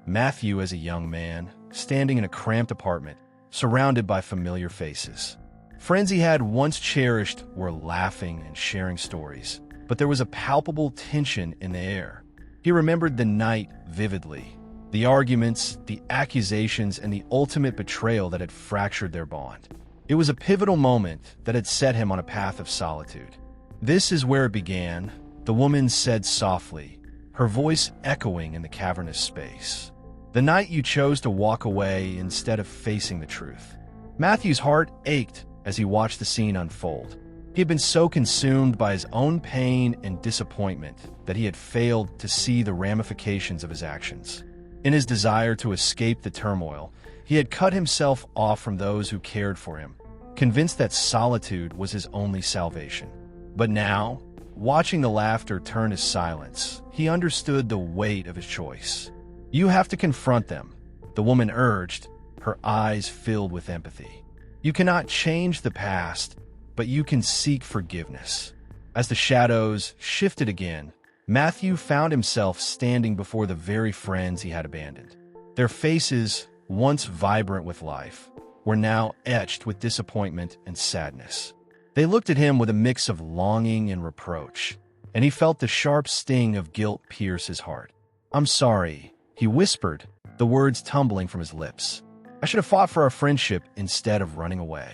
Matthew, as a young man, standing in a cramped apartment, surrounded by familiar faces. Friends he had once cherished were laughing and sharing stories, but there was a palpable tension in the air. He remembered the night vividly, the arguments, the accusations, and the ultimate betrayal that had fractured their bond. It was a pivotal moment that had set him on a path of solitude. "This is where it began," the woman said softly, her voice echoing in the cavernous space. "The night you chose to walk away instead of facing the truth." Matthew's heart ached as he watched the scene unfold. He had been so consumed by his own pain and disappointment that he had failed to see the ramifications of his actions. In his desire to escape the turmoil, he had cut himself off from those who cared for him, convinced that solitude was his only salvation. But now, watching the laughter turn to silence, he understood the weight of his choice. "You have to confront them," the woman urged, her eyes filled with empathy. "You cannot change the past, but you can seek forgiveness." As the shadows shifted again, Matthew found himself standing before the very friends he had abandoned. Their faces, once vibrant with life, were now etched with disappointment and sadness. They looked at him with a mix of longing and reproach, and he felt the sharp sting of guilt pierce his heart. "I'm sorry," he whispered, the words tumbling from his lips. "I should have fought for our friendship instead of running away."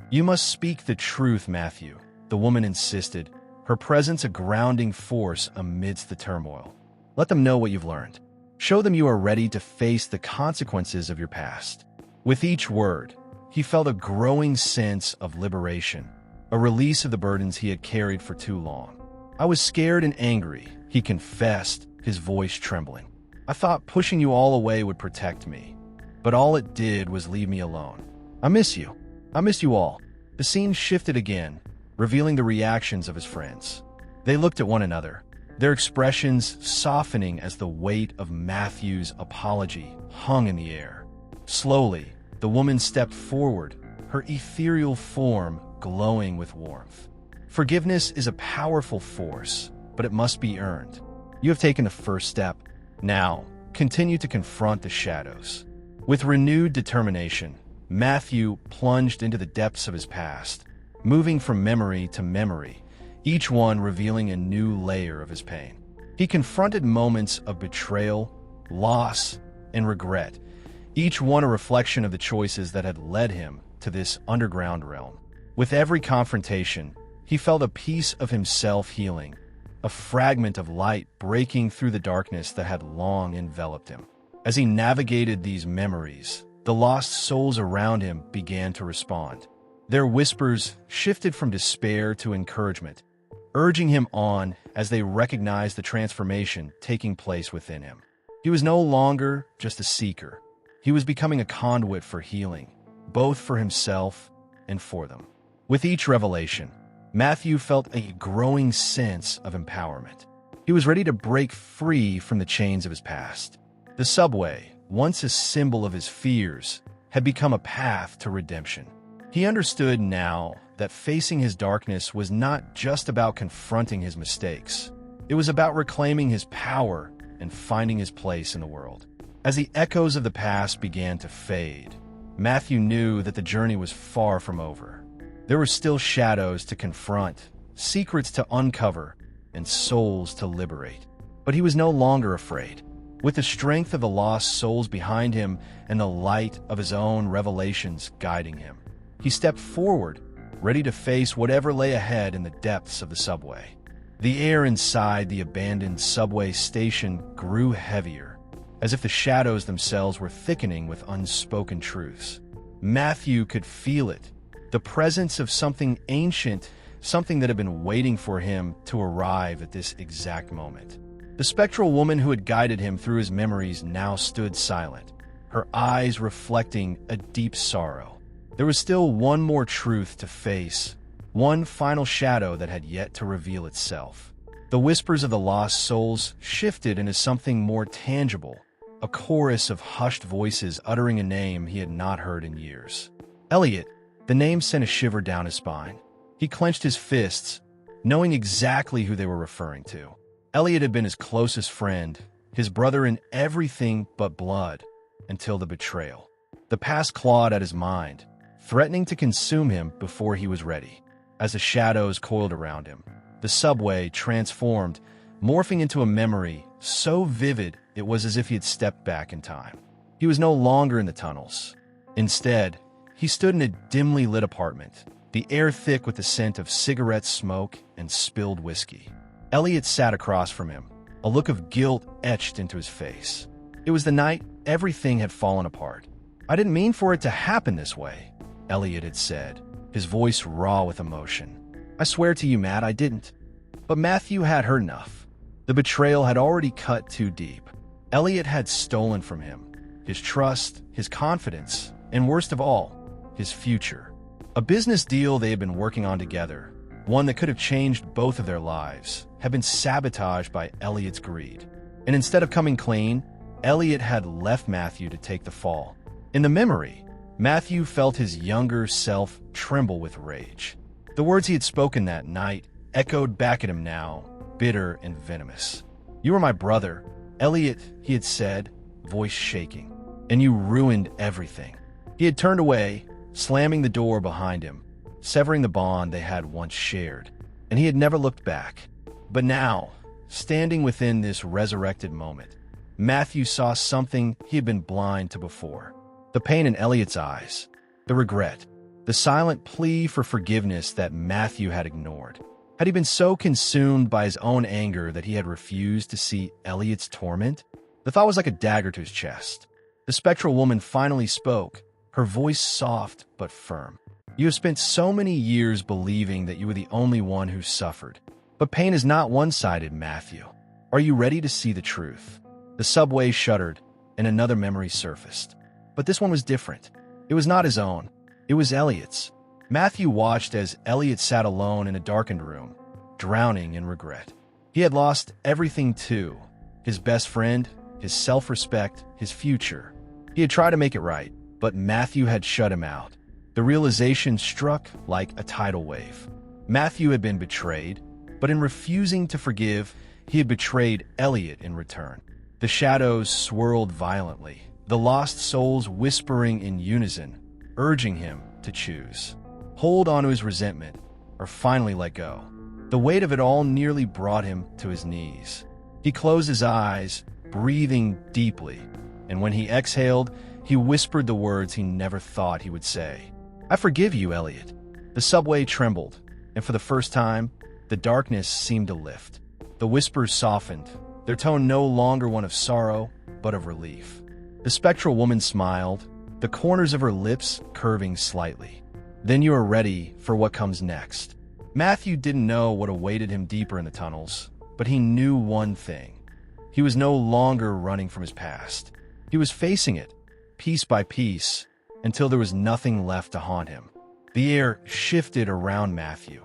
"You must speak the truth, Matthew," the woman insisted, her presence a grounding force amidst the turmoil. "Let them know what you've learned. Show them you are ready to face the consequences of your past." With each word, he felt a growing sense of liberation, a release of the burdens he had carried for too long. "I was scared and angry," he confessed, his voice trembling. "I thought pushing you all away would protect me, but all it did was leave me alone. I miss you. I miss you all." The scene shifted again, revealing the reactions of his friends. They looked at one another, their expressions softening as the weight of Matthew's apology hung in the air. Slowly, the woman stepped forward, her ethereal form glowing with warmth. "Forgiveness is a powerful force, but it must be earned. You have taken the first step. Now, continue to confront the shadows." With renewed determination, Matthew plunged into the depths of his past, moving from memory to memory, each one revealing a new layer of his pain. He confronted moments of betrayal, loss, and regret, each one a reflection of the choices that had led him to this underground realm. With every confrontation, he felt a piece of himself healing, a fragment of light breaking through the darkness that had long enveloped him. As he navigated these memories, the lost souls around him began to respond. Their whispers shifted from despair to encouragement, urging him on as they recognized the transformation taking place within him. He was no longer just a seeker. He was becoming a conduit for healing, both for himself and for them. With each revelation, Matthew felt a growing sense of empowerment. He was ready to break free from the chains of his past. The subway, once a symbol of his fears, had become a path to redemption. He understood now that facing his darkness was not just about confronting his mistakes. It was about reclaiming his power and finding his place in the world. As the echoes of the past began to fade, Matthew knew that the journey was far from over. There were still shadows to confront, secrets to uncover, and souls to liberate. But he was no longer afraid. With the strength of the lost souls behind him and the light of his own revelations guiding him, he stepped forward, ready to face whatever lay ahead in the depths of the subway. The air inside the abandoned subway station grew heavier, as if the shadows themselves were thickening with unspoken truths. Matthew could feel it, the presence of something ancient, something that had been waiting for him to arrive at this exact moment. The spectral woman who had guided him through his memories now stood silent, her eyes reflecting a deep sorrow. There was still one more truth to face, one final shadow that had yet to reveal itself. The whispers of the lost souls shifted into something more tangible, a chorus of hushed voices uttering a name he had not heard in years. Elliot. The name sent a shiver down his spine. He clenched his fists, knowing exactly who they were referring to. Elliot had been his closest friend, his brother in everything but blood, until the betrayal. The past clawed at his mind, threatening to consume him before he was ready. As the shadows coiled around him, the subway transformed, morphing into a memory so vivid it was as if he had stepped back in time. He was no longer in the tunnels. Instead, he stood in a dimly lit apartment, the air thick with the scent of cigarette smoke and spilled whiskey. Elliot sat across from him, a look of guilt etched into his face. It was the night everything had fallen apart. "I didn't mean for it to happen this way," Elliot had said, his voice raw with emotion. "I swear to you, Matt, I didn't." But Matthew had heard enough. The betrayal had already cut too deep. Elliot had stolen from him his trust, his confidence, and worst of all, his future. A business deal they had been working on together, one that could have changed both of their lives, had been sabotaged by Elliot's greed. And instead of coming clean, Elliot had left Matthew to take the fall. In the memory, Matthew felt his younger self tremble with rage. The words he had spoken that night echoed back at him now, bitter and venomous. "You were my brother, Elliot," he had said, voice shaking, "and you ruined everything." He had turned away, slamming the door behind him, severing the bond they had once shared, and he had never looked back. But now, standing within this resurrected moment, Matthew saw something he had been blind to before. The pain in Elliot's eyes, the regret, the silent plea for forgiveness that Matthew had ignored. Had he been so consumed by his own anger that he had refused to see Elliot's torment? The thought was like a dagger to his chest. The spectral woman finally spoke, her voice soft but firm. "You have spent so many years believing that you were the only one who suffered. But pain is not one-sided, Matthew. Are you ready to see the truth?" The subway shuddered, and another memory surfaced. But this one was different. It was not his own. It was Elliot's. Matthew watched as Elliot sat alone in a darkened room, drowning in regret. He had lost everything too: his best friend, his self-respect, his future. He had tried to make it right, but Matthew had shut him out. The realization struck like a tidal wave. Matthew had been betrayed, but in refusing to forgive, he had betrayed Elliot in return. The shadows swirled violently, the lost souls whispering in unison, urging him to choose. Hold on to his resentment, or finally let go. The weight of it all nearly brought him to his knees. He closed his eyes, breathing deeply, and when he exhaled, he whispered the words he never thought he would say. "I forgive you, Elliot." The subway trembled, and for the first time, the darkness seemed to lift. The whispers softened, their tone no longer one of sorrow, but of relief. The spectral woman smiled, the corners of her lips curving slightly. "Then you are ready for what comes next." Matthew didn't know what awaited him deeper in the tunnels, but he knew one thing. He was no longer running from his past. He was facing it, piece by piece, until there was nothing left to haunt him. The air shifted around Matthew,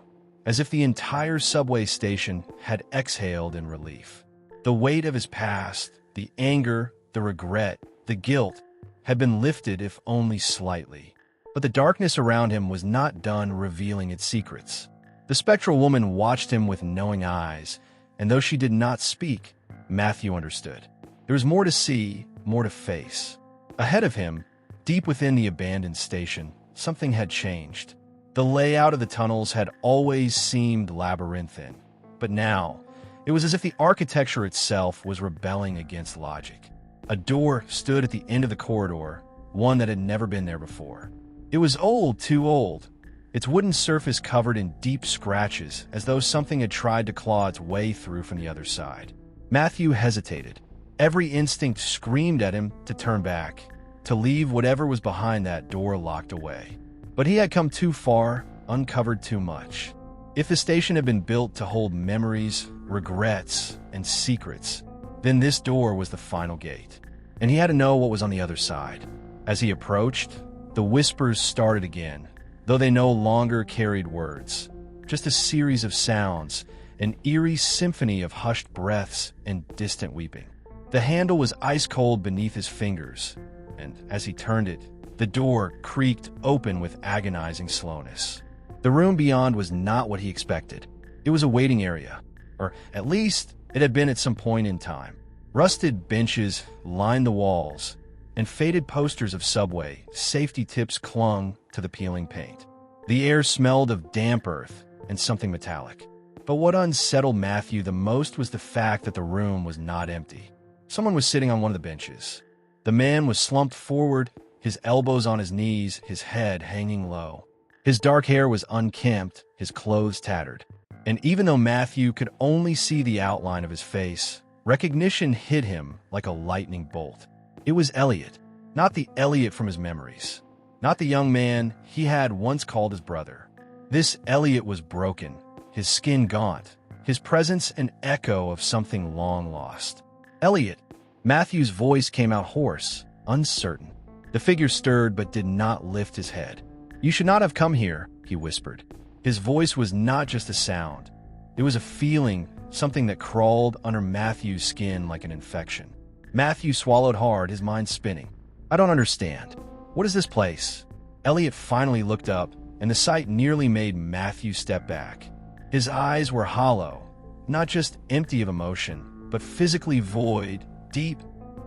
as if the entire subway station had exhaled in relief. The weight of his past, the anger, the regret, the guilt, had been lifted if only slightly. But the darkness around him was not done revealing its secrets. The spectral woman watched him with knowing eyes, and though she did not speak, Matthew understood. There was more to see, more to face. Ahead of him, deep within the abandoned station, something had changed. The layout of the tunnels had always seemed labyrinthine, but now, it was as if the architecture itself was rebelling against logic. A door stood at the end of the corridor, one that had never been there before. It was old, too old, its wooden surface covered in deep scratches, as though something had tried to claw its way through from the other side. Matthew hesitated. Every instinct screamed at him to turn back, to leave whatever was behind that door locked away. But he had come too far, uncovered too much. If the station had been built to hold memories, regrets, and secrets, then this door was the final gate, and he had to know what was on the other side. As he approached, the whispers started again, though they no longer carried words, just a series of sounds, an eerie symphony of hushed breaths and distant weeping. The handle was ice-cold beneath his fingers, and as he turned it, the door creaked open with agonizing slowness. The room beyond was not what he expected. It was a waiting area, or at least it had been at some point in time. Rusted benches lined the walls, and faded posters of subway safety tips clung to the peeling paint. The air smelled of damp earth and something metallic. But what unsettled Matthew the most was the fact that the room was not empty. Someone was sitting on one of the benches. The man was slumped forward, his elbows on his knees, his head hanging low. His dark hair was unkempt, his clothes tattered. And even though Matthew could only see the outline of his face, recognition hit him like a lightning bolt. It was Elliot, not the Elliot from his memories, not the young man he had once called his brother. This Elliot was broken, his skin gaunt, his presence an echo of something long lost. Elliot. Matthew's voice came out hoarse, uncertain. The figure stirred but did not lift his head. "You should not have come here," he whispered. His voice was not just a sound. It was a feeling, something that crawled under Matthew's skin like an infection. Matthew swallowed hard, his mind spinning. "I don't understand. What is this place?" Elliot finally looked up, and the sight nearly made Matthew step back. His eyes were hollow, not just empty of emotion, but physically void, deep,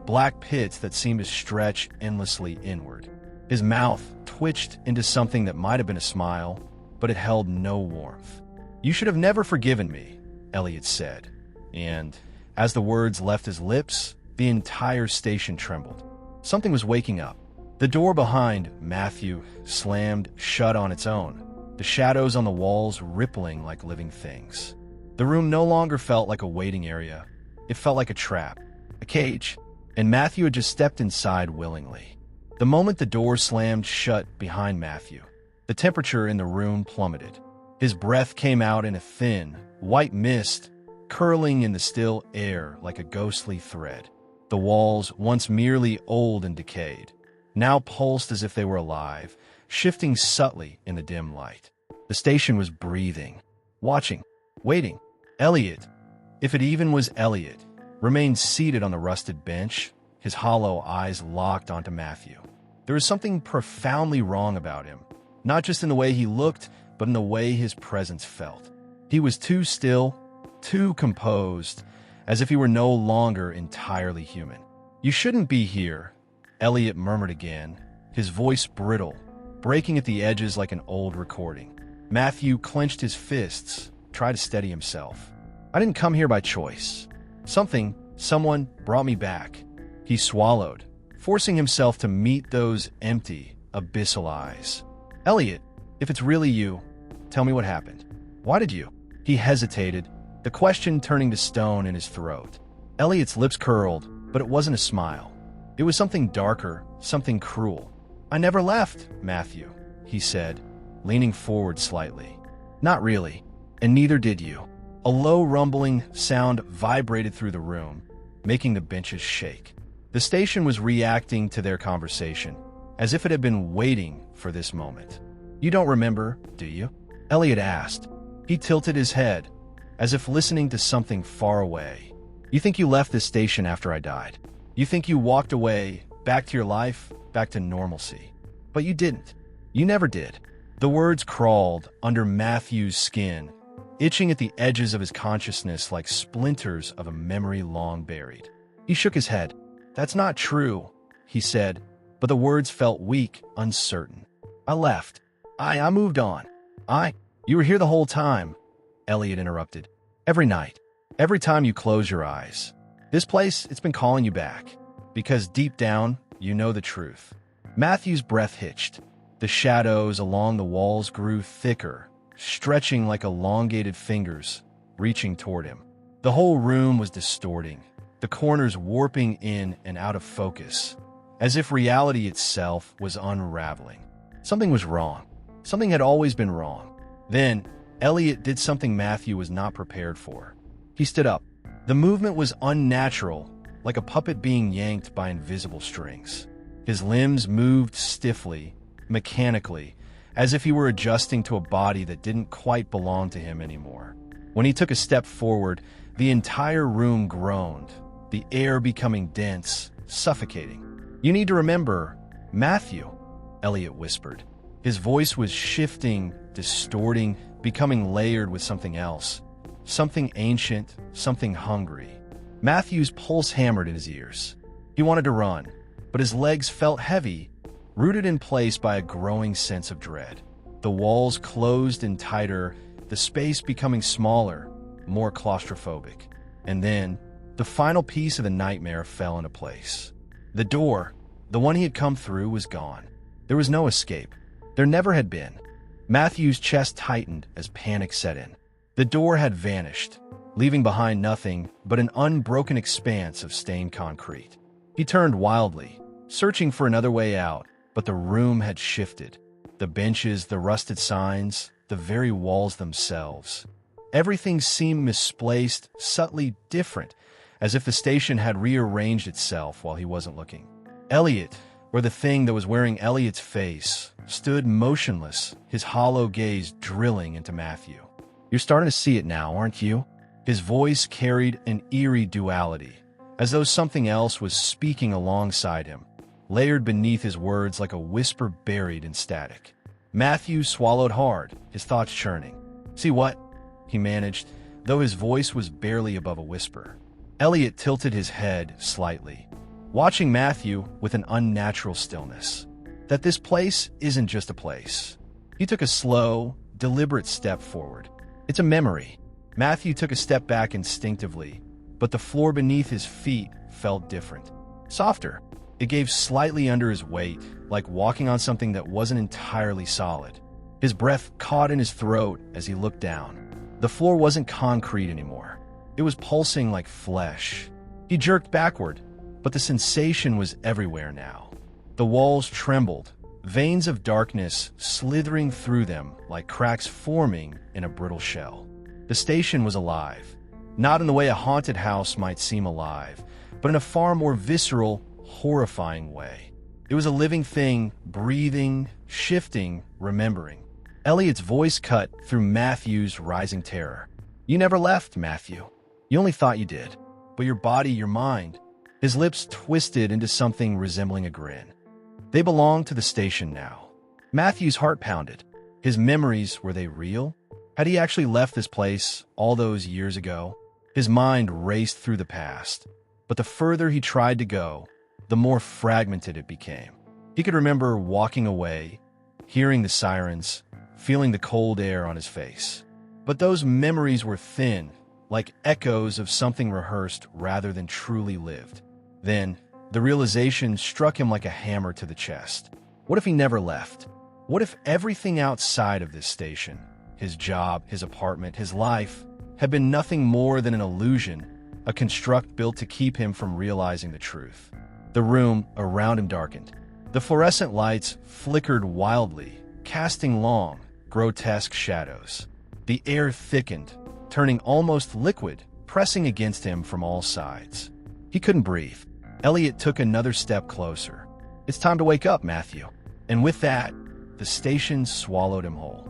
black pits that seemed to stretch endlessly inward. His mouth twitched into something that might have been a smile, but it held no warmth. "You should have never forgiven me," Elliot said. And as the words left his lips, the entire station trembled. Something was waking up. The door behind Matthew slammed shut on its own, the shadows on the walls rippling like living things. The room no longer felt like a waiting area. It felt like a trap, a cage, and Matthew had just stepped inside willingly. The moment the door slammed shut behind Matthew, the temperature in the room plummeted. His breath came out in a thin, white mist, curling in the still air like a ghostly thread. The walls, once merely old and decayed, now pulsed as if they were alive, shifting subtly in the dim light. The station was breathing, watching, waiting. Elliot, if it even was Elliot, remained seated on the rusted bench, his hollow eyes locked onto Matthew. There was something profoundly wrong about him, not just in the way he looked, but in the way his presence felt. He was too still, too composed, as if he were no longer entirely human. "You shouldn't be here," Elliot murmured again, his voice brittle, breaking at the edges like an old recording. Matthew clenched his fists, tried to steady himself. "I didn't come here by choice. Someone brought me back." He swallowed, forcing himself to meet those empty, abyssal eyes. "Elliot, if it's really you, tell me what happened. Why did you?" He hesitated, the question turning to stone in his throat. Elliot's lips curled, but it wasn't a smile. It was something darker, something cruel. "I never left, Matthew," he said, leaning forward slightly. "Not really, and neither did you." A low rumbling sound vibrated through the room, making the benches shake. The station was reacting to their conversation, as if it had been waiting for this moment. "You don't remember, do you?" Elliot asked, He tilted his head, as if listening to something far away. "You think you left this station after I died? You think you walked away, back to your life, back to normalcy? But you didn't. You never did." The words crawled under Matthew's skin, itching at the edges of his consciousness like splinters of a memory long buried. He shook his head. "That's not true," he said, but the words felt weak, uncertain. "I left. I moved on. You were here the whole time," Elliot interrupted. "Every night. Every time you close your eyes. This place, it's been calling you back. Because deep down, you know the truth." Matthew's breath hitched. The shadows along the walls grew thicker, stretching like elongated fingers, reaching toward him. The whole room was distorting, the corners warping in and out of focus, as if reality itself was unraveling. Something was wrong. Something had always been wrong. Then, Elliot did something Matthew was not prepared for. He stood up. The movement was unnatural, like a puppet being yanked by invisible strings. His limbs moved stiffly, mechanically, as if he were adjusting to a body that didn't quite belong to him anymore. When he took a step forward, the entire room groaned, the air becoming dense, suffocating. "You need to remember, Matthew," Elliot whispered. His voice was shifting, distorting, becoming layered with something else. Something ancient, something hungry. Matthew's pulse hammered in his ears. He wanted to run, but his legs felt heavy, rooted in place by a growing sense of dread. The walls closed in tighter, the space becoming smaller, more claustrophobic. And then, the final piece of the nightmare fell into place. The door, the one he had come through, was gone. There was no escape. There never had been. Matthew's chest tightened as panic set in. The door had vanished, leaving behind nothing but an unbroken expanse of stained concrete. He turned wildly, searching for another way out, but the room had shifted. The benches, the rusted signs, the very walls themselves. Everything seemed misplaced, subtly different, as if the station had rearranged itself while he wasn't looking. Elliot, or the thing that was wearing Elliot's face, stood motionless, his hollow gaze drilling into Matthew. "You're starting to see it now, aren't you?" His voice carried an eerie duality, as though something else was speaking alongside him, layered beneath his words like a whisper buried in static. Matthew swallowed hard, his thoughts churning. "See what?" he managed, though his voice was barely above a whisper. Elliot tilted his head slightly, watching Matthew with an unnatural stillness. That this place isn't just a place. He took a slow, deliberate step forward. "It's a memory." Matthew took a step back instinctively, but the floor beneath his feet felt different. Softer. It gave slightly under his weight, like walking on something that wasn't entirely solid. His breath caught in his throat as he looked down. The floor wasn't concrete anymore. It was pulsing like flesh. He jerked backward, but the sensation was everywhere now. The walls trembled, veins of darkness slithering through them like cracks forming in a brittle shell. The station was alive, not in the way a haunted house might seem alive, but in a far more visceral, horrifying way. It was a living thing, breathing, shifting, remembering. Elliot's voice cut through Matthew's rising terror. "You never left, Matthew. You only thought you did. But your body, your mind..." His lips twisted into something resembling a grin. They belonged to the station now. Matthew's heart pounded. His memories, were they real? Had he actually left this place all those years ago? His mind raced through the past, but the further he tried to go, the more fragmented it became. He could remember walking away, hearing the sirens, feeling the cold air on his face. But those memories were thin, like echoes of something rehearsed rather than truly lived. Then, the realization struck him like a hammer to the chest. What if he never left? What if everything outside of this station, his job, his apartment, his life, had been nothing more than an illusion, a construct built to keep him from realizing the truth? The room around him darkened. The fluorescent lights flickered wildly, casting long, grotesque shadows. The air thickened, turning almost liquid, pressing against him from all sides. He couldn't breathe. Elliot took another step closer. "It's time to wake up, Matthew." And with that, the station swallowed him whole.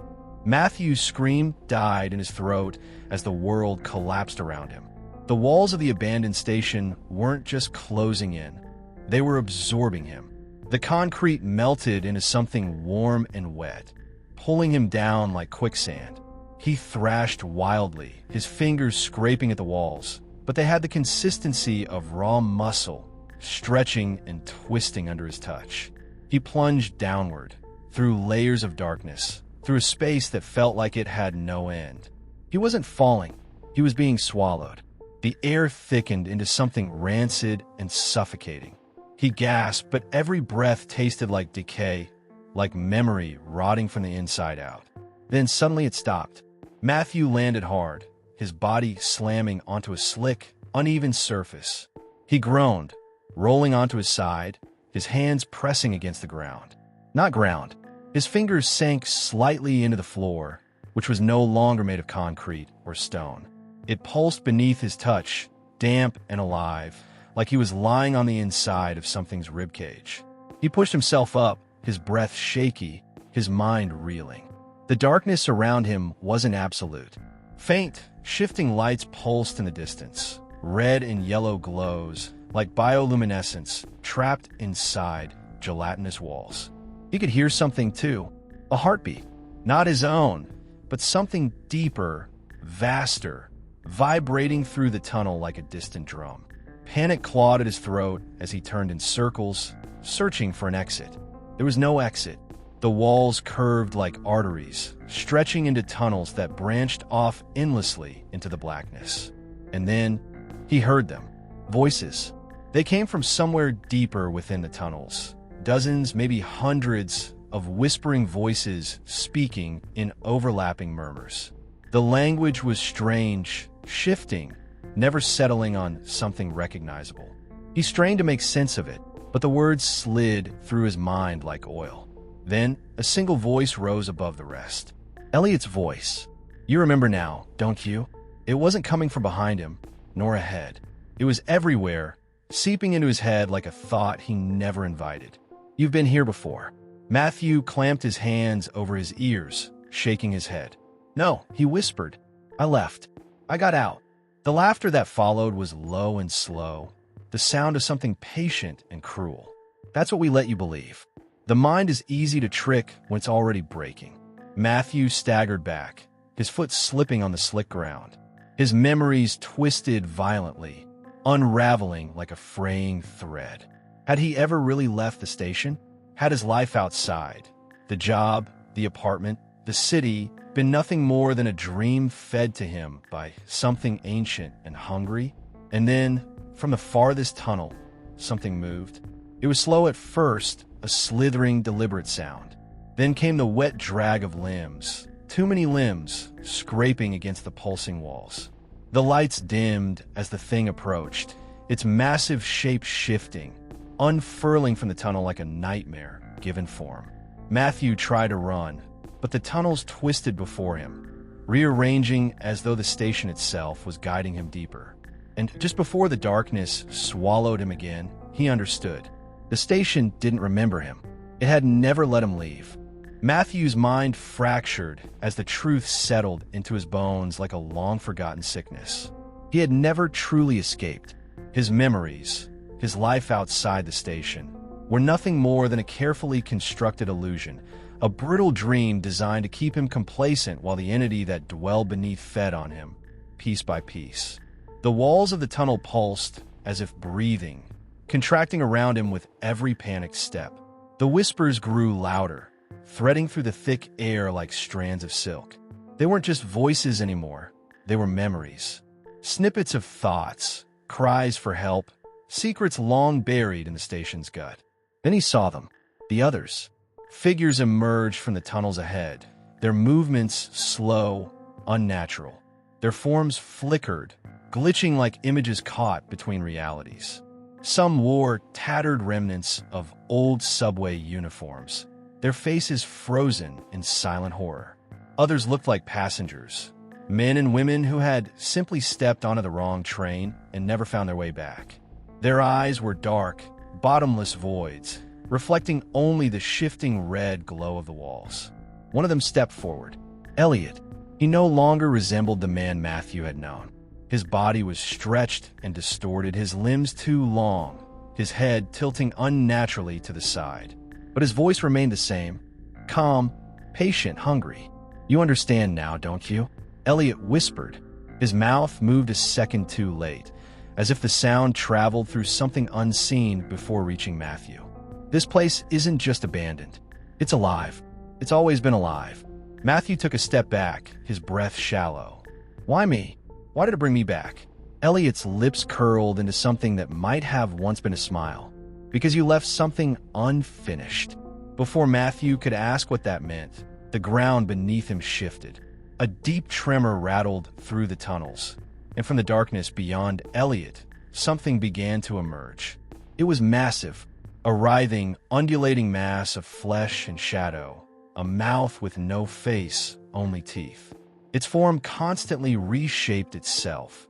Matthew's scream died in his throat as the world collapsed around him. The walls of the abandoned station weren't just closing in, they were absorbing him. The concrete melted into something warm and wet, pulling him down like quicksand. He thrashed wildly, his fingers scraping at the walls, but they had the consistency of raw muscle, stretching and twisting under his touch. He plunged downward, through layers of darkness, through a space that felt like it had no end. He wasn't falling, he was being swallowed. The air thickened into something rancid and suffocating. He gasped, but every breath tasted like decay, like memory rotting from the inside out. Then suddenly it stopped. Matthew landed hard, his body slamming onto a slick, uneven surface. He groaned, rolling onto his side, his hands pressing against the ground. Not ground. His fingers sank slightly into the floor, which was no longer made of concrete or stone. It pulsed beneath his touch, damp and alive, like he was lying on the inside of something's ribcage. He pushed himself up, his breath shaky, his mind reeling. The darkness around him wasn't absolute. Faint, shifting lights pulsed in the distance, red and yellow glows, like bioluminescence, trapped inside gelatinous walls. He could hear something too, a heartbeat. Not his own, but something deeper, vaster, vibrating through the tunnel like a distant drum. Panic clawed at his throat as he turned in circles, searching for an exit. There was no exit. The walls curved like arteries, stretching into tunnels that branched off endlessly into the blackness. And then he heard them. Voices. They came from somewhere deeper within the tunnels. Dozens, maybe hundreds of whispering voices speaking in overlapping murmurs. The language was strange, shifting, never settling on something recognizable. He strained to make sense of it, but the words slid through his mind like oil. Then, a single voice rose above the rest. Elliot's voice. You remember now, don't you? It wasn't coming from behind him, nor ahead. It was everywhere, seeping into his head like a thought he never invited. You've been here before. Matthew clamped his hands over his ears, shaking his head. No, he whispered. I left. I got out. The laughter that followed was low and slow, the sound of something patient and cruel. That's what we let you believe. The mind is easy to trick when it's already breaking. Matthew staggered back, his foot slipping on the slick ground. His memories twisted violently, unraveling like a fraying thread. Had he ever really left the station? Had his life outside, the job, the apartment, the city, been nothing more than a dream fed to him by something ancient and hungry? And then, from the farthest tunnel, something moved. It was slow at first, a slithering, deliberate sound. Then came the wet drag of limbs, too many limbs, scraping against the pulsing walls. The lights dimmed as the thing approached, its massive shape shifting, unfurling from the tunnel like a nightmare given form. Matthew tried to run, but the tunnels twisted before him, rearranging as though the station itself was guiding him deeper. And just before the darkness swallowed him again, he understood. The station didn't remember him. It had never let him leave. Matthew's mind fractured as the truth settled into his bones like a long-forgotten sickness. He had never truly escaped. His memories, his life outside the station, were nothing more than a carefully constructed illusion, a brittle dream designed to keep him complacent while the entity that dwelled beneath fed on him, piece by piece. The walls of the tunnel pulsed as if breathing, contracting around him with every panicked step. The whispers grew louder, threading through the thick air like strands of silk. They weren't just voices anymore, they were memories. Snippets of thoughts, cries for help, secrets long buried in the station's gut. Then he saw them, the others. Figures emerged from the tunnels ahead, their movements slow, unnatural. Their forms flickered, glitching like images caught between realities. Some wore tattered remnants of old subway uniforms, their faces frozen in silent horror. Others looked like passengers, men and women who had simply stepped onto the wrong train and never found their way back. Their eyes were dark, bottomless voids, reflecting only the shifting red glow of the walls. One of them stepped forward. Elliot. He no longer resembled the man Matthew had known. His body was stretched and distorted, his limbs too long, his head tilting unnaturally to the side. But his voice remained the same, calm, patient, hungry. "You understand now, don't you?" Elliot whispered. His mouth moved a second too late, as if the sound traveled through something unseen before reaching Matthew. "This place isn't just abandoned. It's alive. It's always been alive." Matthew took a step back, his breath shallow. "Why me? Why did it bring me back?" Elliot's lips curled into something that might have once been a smile. "Because you left something unfinished." Before Matthew could ask what that meant, the ground beneath him shifted. A deep tremor rattled through the tunnels, and from the darkness beyond Elliot, something began to emerge. It was massive, a writhing, undulating mass of flesh and shadow, a mouth with no face, only teeth. Its form constantly reshaped itself,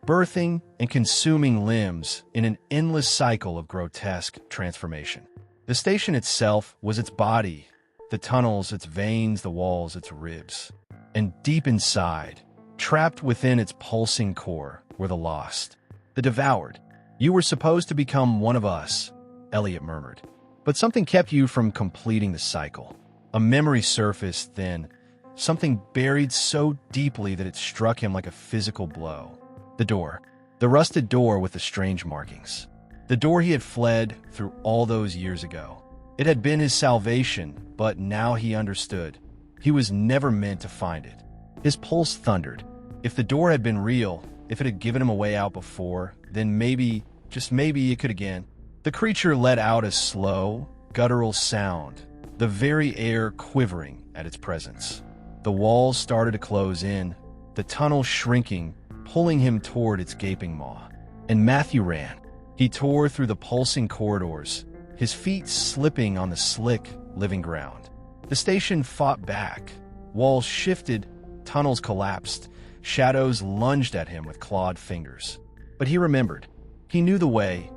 birthing and consuming limbs in an endless cycle of grotesque transformation. The station itself was its body, the tunnels, its veins, the walls, its ribs. And deep inside, trapped within its pulsing core, were the lost, the devoured. "You were supposed to become one of us," Elliot murmured. "But something kept you from completing the cycle." A memory surfaced then, something buried so deeply that it struck him like a physical blow. The door. The rusted door with the strange markings. The door he had fled through all those years ago. It had been his salvation, but now he understood. He was never meant to find it. His pulse thundered. If the door had been real, if it had given him a way out before, then maybe, just maybe, it could again. The creature let out a slow, guttural sound, the very air quivering at its presence. The walls started to close in, the tunnel shrinking, pulling him toward its gaping maw. And Matthew ran. He tore through the pulsing corridors, his feet slipping on the slick, living ground. The station fought back. Walls shifted, tunnels collapsed, shadows lunged at him with clawed fingers. But he remembered. He knew the way,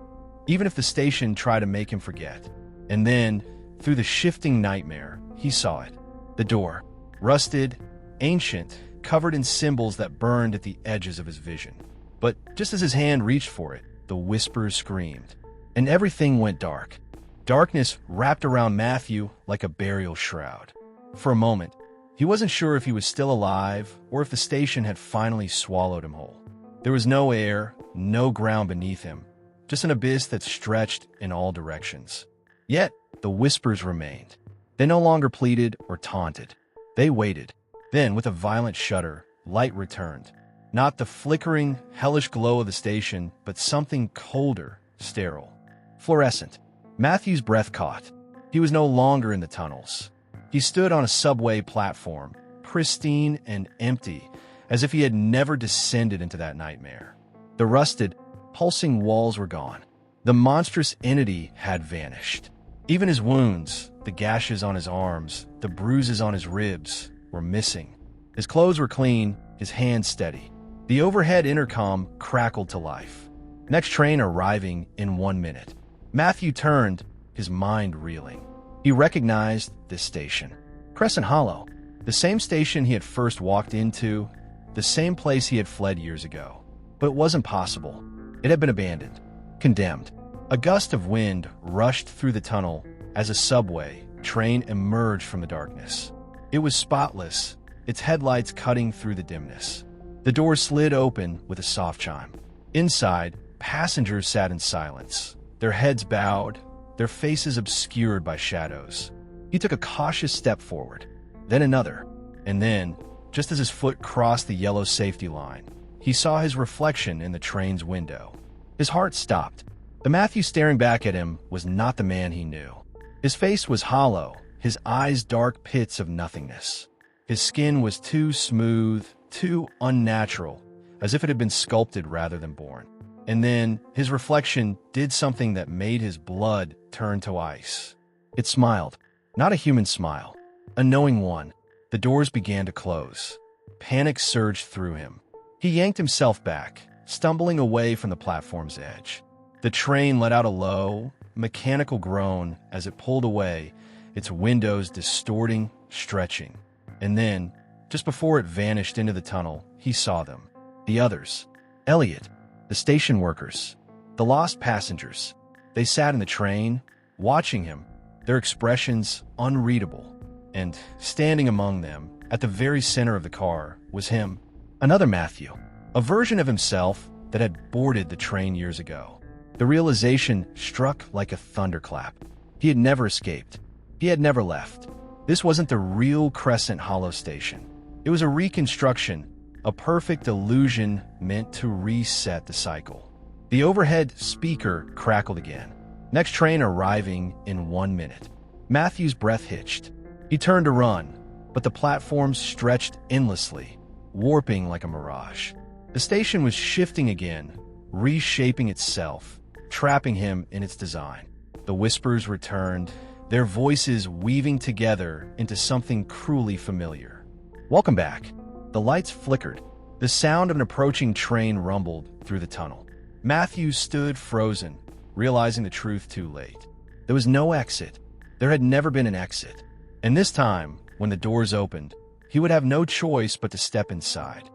even if the station tried to make him forget. And then, through the shifting nightmare, he saw it. The door, rusted, ancient, covered in symbols that burned at the edges of his vision. But just as his hand reached for it, the whispers screamed, and everything went dark. Darkness wrapped around Matthew like a burial shroud. For a moment, he wasn't sure if he was still alive or if the station had finally swallowed him whole. There was no air, no ground beneath him, just an abyss that stretched in all directions. Yet, the whispers remained. They no longer pleaded or taunted. They waited. Then, with a violent shudder, light returned. Not the flickering, hellish glow of the station, but something colder, sterile, fluorescent. Matthew's breath caught. He was no longer in the tunnels. He stood on a subway platform, pristine and empty, as if he had never descended into that nightmare. The rusted, pulsing walls were gone. The monstrous entity had vanished. Even his wounds, the gashes on his arms, the bruises on his ribs, were missing. His clothes were clean, his hands steady. The overhead intercom crackled to life. Next train arriving in 1 minute. Matthew turned, his mind reeling. He recognized this station. Crescent Hollow. The same station he had first walked into, the same place he had fled years ago. But it wasn't possible. It had been abandoned, condemned. A gust of wind rushed through the tunnel as a subway train emerged from the darkness. It was spotless, its headlights cutting through the dimness. The door slid open with a soft chime. Inside, passengers sat in silence, their heads bowed, their faces obscured by shadows. He took a cautious step forward, then another, and then, just as his foot crossed the yellow safety line, he saw his reflection in the train's window. His heart stopped. The Matthew staring back at him was not the man he knew. His face was hollow, his eyes dark pits of nothingness. His skin was too smooth, too unnatural, as if it had been sculpted rather than born. And then his reflection did something that made his blood turn to ice. It smiled, not a human smile, a knowing one. The doors began to close. Panic surged through him. He yanked himself back, stumbling away from the platform's edge. The train let out a low, mechanical groan as it pulled away, its windows distorting, stretching. And then, Just before it vanished into the tunnel, he saw them. The others. Elliot, the station workers, the lost passengers. They sat in the train, watching him, their expressions unreadable. And standing among them, at the very center of the car, was him, another Matthew, a version of himself that had boarded the train years ago. The realization struck like a thunderclap. He had never escaped. He had never left. This wasn't the real Crescent Hollow station. It was a reconstruction, a perfect illusion meant to reset the cycle. The overhead speaker crackled again. Next train arriving in 1 minute. Matthew's breath hitched. He turned to run, but the platforms stretched endlessly, warping like a mirage. The station was shifting again, reshaping itself, trapping him in its design. The whispers returned, their voices weaving together into something cruelly familiar. Welcome back. The lights flickered. The sound of an approaching train rumbled through the tunnel. Matthew stood frozen, realizing the truth too late. There was no exit. There had never been an exit. And this time, when the doors opened, he would have no choice but to step inside.